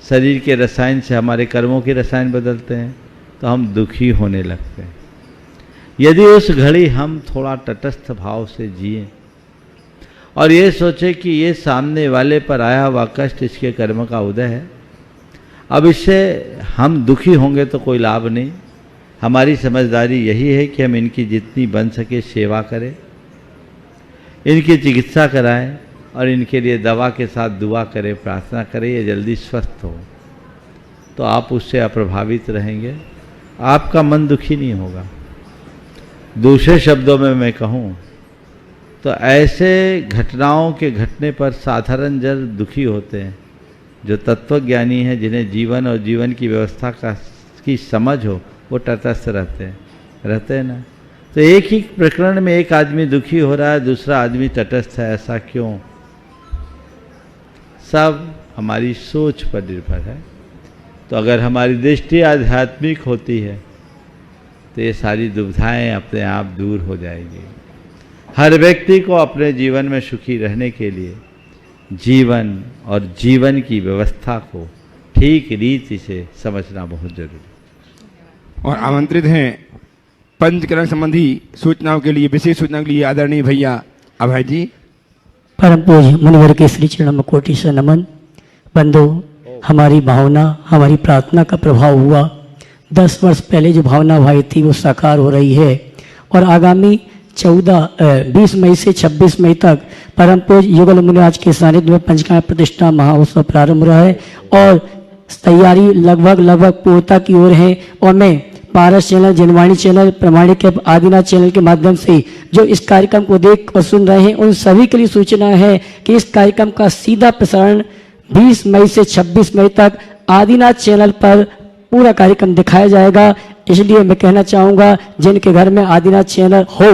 शरीर के रसायन से हमारे कर्मों के रसायन बदलते हैं, तो हम दुखी होने लगते हैं। यदि उस घड़ी हम थोड़ा तटस्थ भाव से जिए और ये सोचे कि ये सामने वाले पर आया हुआ कष्ट इसके कर्म का उदय है, अब इससे हम दुखी होंगे तो कोई लाभ नहीं। हमारी समझदारी यही है कि हम इनकी जितनी बन सके सेवा करें, इनकी चिकित्सा कराएं और इनके लिए दवा के साथ दुआ करें, प्रार्थना करें ये जल्दी स्वस्थ हो। तो आप उससे अप्रभावित रहेंगे, आपका मन दुखी नहीं होगा। दूसरे शब्दों में मैं कहूँ तो ऐसे घटनाओं के घटने पर साधारण जन दुखी होते हैं। जो तत्वज्ञानी हैं, जिन्हें जीवन और जीवन की व्यवस्था की समझ हो, वो तटस्थ रहते हैं। रहते हैं ना। तो एक ही प्रकरण में एक आदमी दुखी हो रहा है, दूसरा आदमी तटस्थ है, ऐसा क्यों? सब हमारी सोच पर निर्भर है। तो अगर हमारी दृष्टि आध्यात्मिक होती है तो ये सारी दुविधाएं अपने आप दूर हो जाएंगी। हर व्यक्ति को अपने जीवन में सुखी रहने के लिए जीवन और जीवन की व्यवस्था को ठीक रीति से समझना बहुत जरूरी है। और आमंत्रित हैं पंचकरण संबंधी सूचनाओं के लिए, विशेष सूचनाओं के लिए आदरणीय भैया अभय जी। परम पूज्य मुनिवर के श्री चरणों में कोटि से नमन। बंधु, हमारी भावना, हमारी प्रार्थना का प्रभाव हुआ। 10 वर्ष पहले जो भावना भाई थी वो साकार हो रही है और आगामी 20 मई से 26 मई तक परम पूज्य युगल मुनिराज के सानिध्य में पंचकाम प्रतिष्ठा महोत्सव प्रारंभ हो रहा है और तैयारी लगभग पूर्णता की ओर है। और मैं पारस चैनल, जनवाणी चैनल, प्रमाणिक आदिनाथ चैनल के माध्यम से जो इस कार्यक्रम को देख और सुन रहे हैं उन सभी के लिए सूचना है कि इस कार्यक्रम का सीधा प्रसारण 20 मई से 26 मई तक आदिनाथ चैनल पर पूरा कार्यक्रम दिखाया जाएगा। इसलिए मैं कहना चाहूँगा जिनके घर में आदिनाथ चैनल हो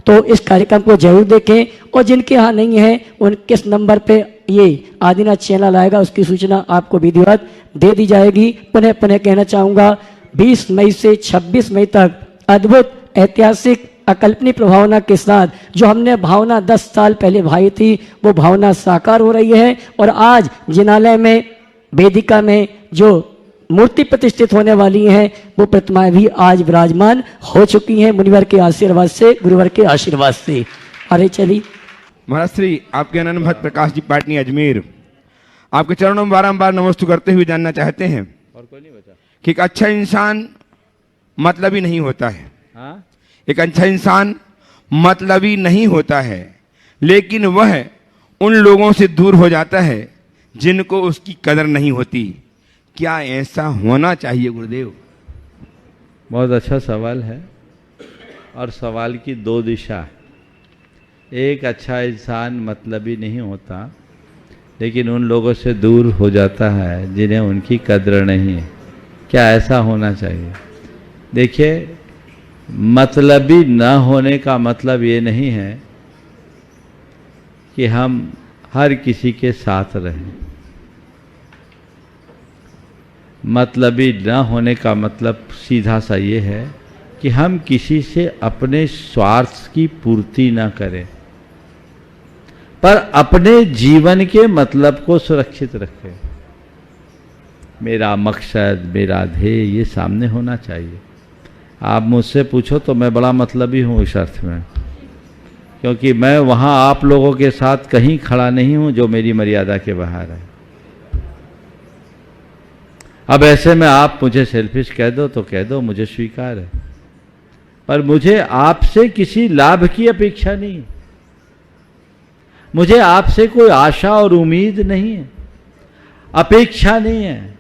तो इस कार्यक्रम को जरूर देखें और जिनके यहाँ नहीं है उन किस नंबर पे ये आदिनाथ चैनल आएगा उसकी सूचना आपको विधिवत दे दी जाएगी। पुनः कहना चाहूँगा 20 मई से 26 मई तक अद्भुत ऐतिहासिक अकल्पनीय प्रभावना के साथ जो हमने भावना 10 साल पहले भाई थी वो भावना साकार हो रही है। और आज जिनालय में वेदिका में जो मूर्ति प्रतिष्ठित होने वाली हैं वो प्रतिमाएं भी आज विराजमान हो चुकी हैं मुनिवर के आशीर्वाद से, गुरुवर के आशीर्वाद से। अरे चली महाराज श्री आपके अनंत भक्त प्रकाश जी पाटनी अजमेर आपके चरणों में बारंबार नमस्ते करते हुए जानना चाहते हैं और कोई नहीं बचा कि एक अच्छा इंसान मतलबी नहीं होता है। हाँ? एक अच्छा इंसान मतलबी नहीं होता है, लेकिन वह उन लोगों से दूर हो जाता है जिनको उसकी कदर नहीं होती। क्या ऐसा होना चाहिए गुरुदेव? बहुत अच्छा सवाल है और सवाल की 2 दिशा है। एक अच्छा इंसान मतलबी नहीं होता लेकिन उन लोगों से दूर हो जाता है जिन्हें उनकी कद्र नहीं है। क्या ऐसा होना चाहिए? देखिए, मतलबी न होने का मतलब ये नहीं है कि हम हर किसी के साथ रहें। मतलबी न होने का मतलब सीधा सा ये है कि हम किसी से अपने स्वार्थ की पूर्ति न करें पर अपने जीवन के मतलब को सुरक्षित रखें। मेरा मकसद, मेरा ध्येय ये सामने होना चाहिए। आप मुझसे पूछो तो मैं बड़ा मतलबी हूँ इस अर्थ में, क्योंकि मैं वहाँ आप लोगों के साथ कहीं खड़ा नहीं हूँ जो मेरी मर्यादा के बाहर है। अब ऐसे में आप मुझे सेल्फिश कह दो तो कह दो, मुझे स्वीकार है, पर मुझे आपसे किसी लाभ की अपेक्षा नहीं, मुझे आपसे कोई आशा और उम्मीद नहीं है, अपेक्षा नहीं है।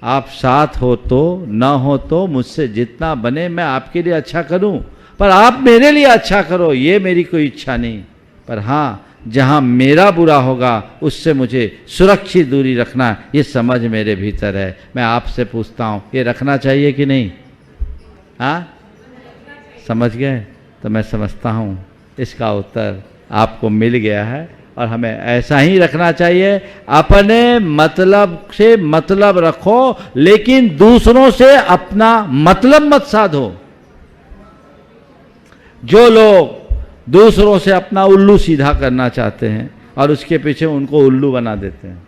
आप साथ हो तो न हो तो मुझसे जितना बने मैं आपके लिए अच्छा करूं, पर आप मेरे लिए अच्छा करो ये मेरी कोई इच्छा नहीं। पर हाँ, जहां मेरा बुरा होगा उससे मुझे सुरक्षित दूरी रखना ये समझ मेरे भीतर है। मैं आपसे पूछता हूं ये रखना चाहिए कि नहीं? हाँ, समझ गए? तो मैं समझता हूं इसका उत्तर आपको मिल गया है और हमें ऐसा ही रखना चाहिए। अपने मतलब से मतलब रखो लेकिन दूसरों से अपना मतलब मत साधो। जो लोग दूसरों से अपना उल्लू सीधा करना चाहते हैं और उसके पीछे उनको उल्लू बना देते हैं,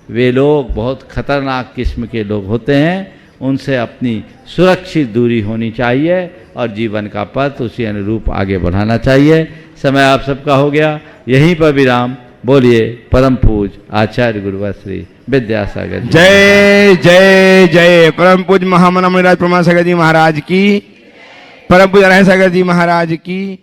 वे लोग बहुत खतरनाक किस्म के लोग होते हैं। उनसे अपनी सुरक्षित दूरी होनी चाहिए और जीवन का पथ उसी अनुरूप आगे बढ़ाना चाहिए। समय आप सबका हो गया, यहीं पर विराम। बोलिए परम पूज आचार्य गुरुवर श्री विद्यासागर। जय जय जय। परम पूज महामना मुनिराज प्रमाण सागर जी महाराज की, परम पूज नारायण सागर जी महाराज की।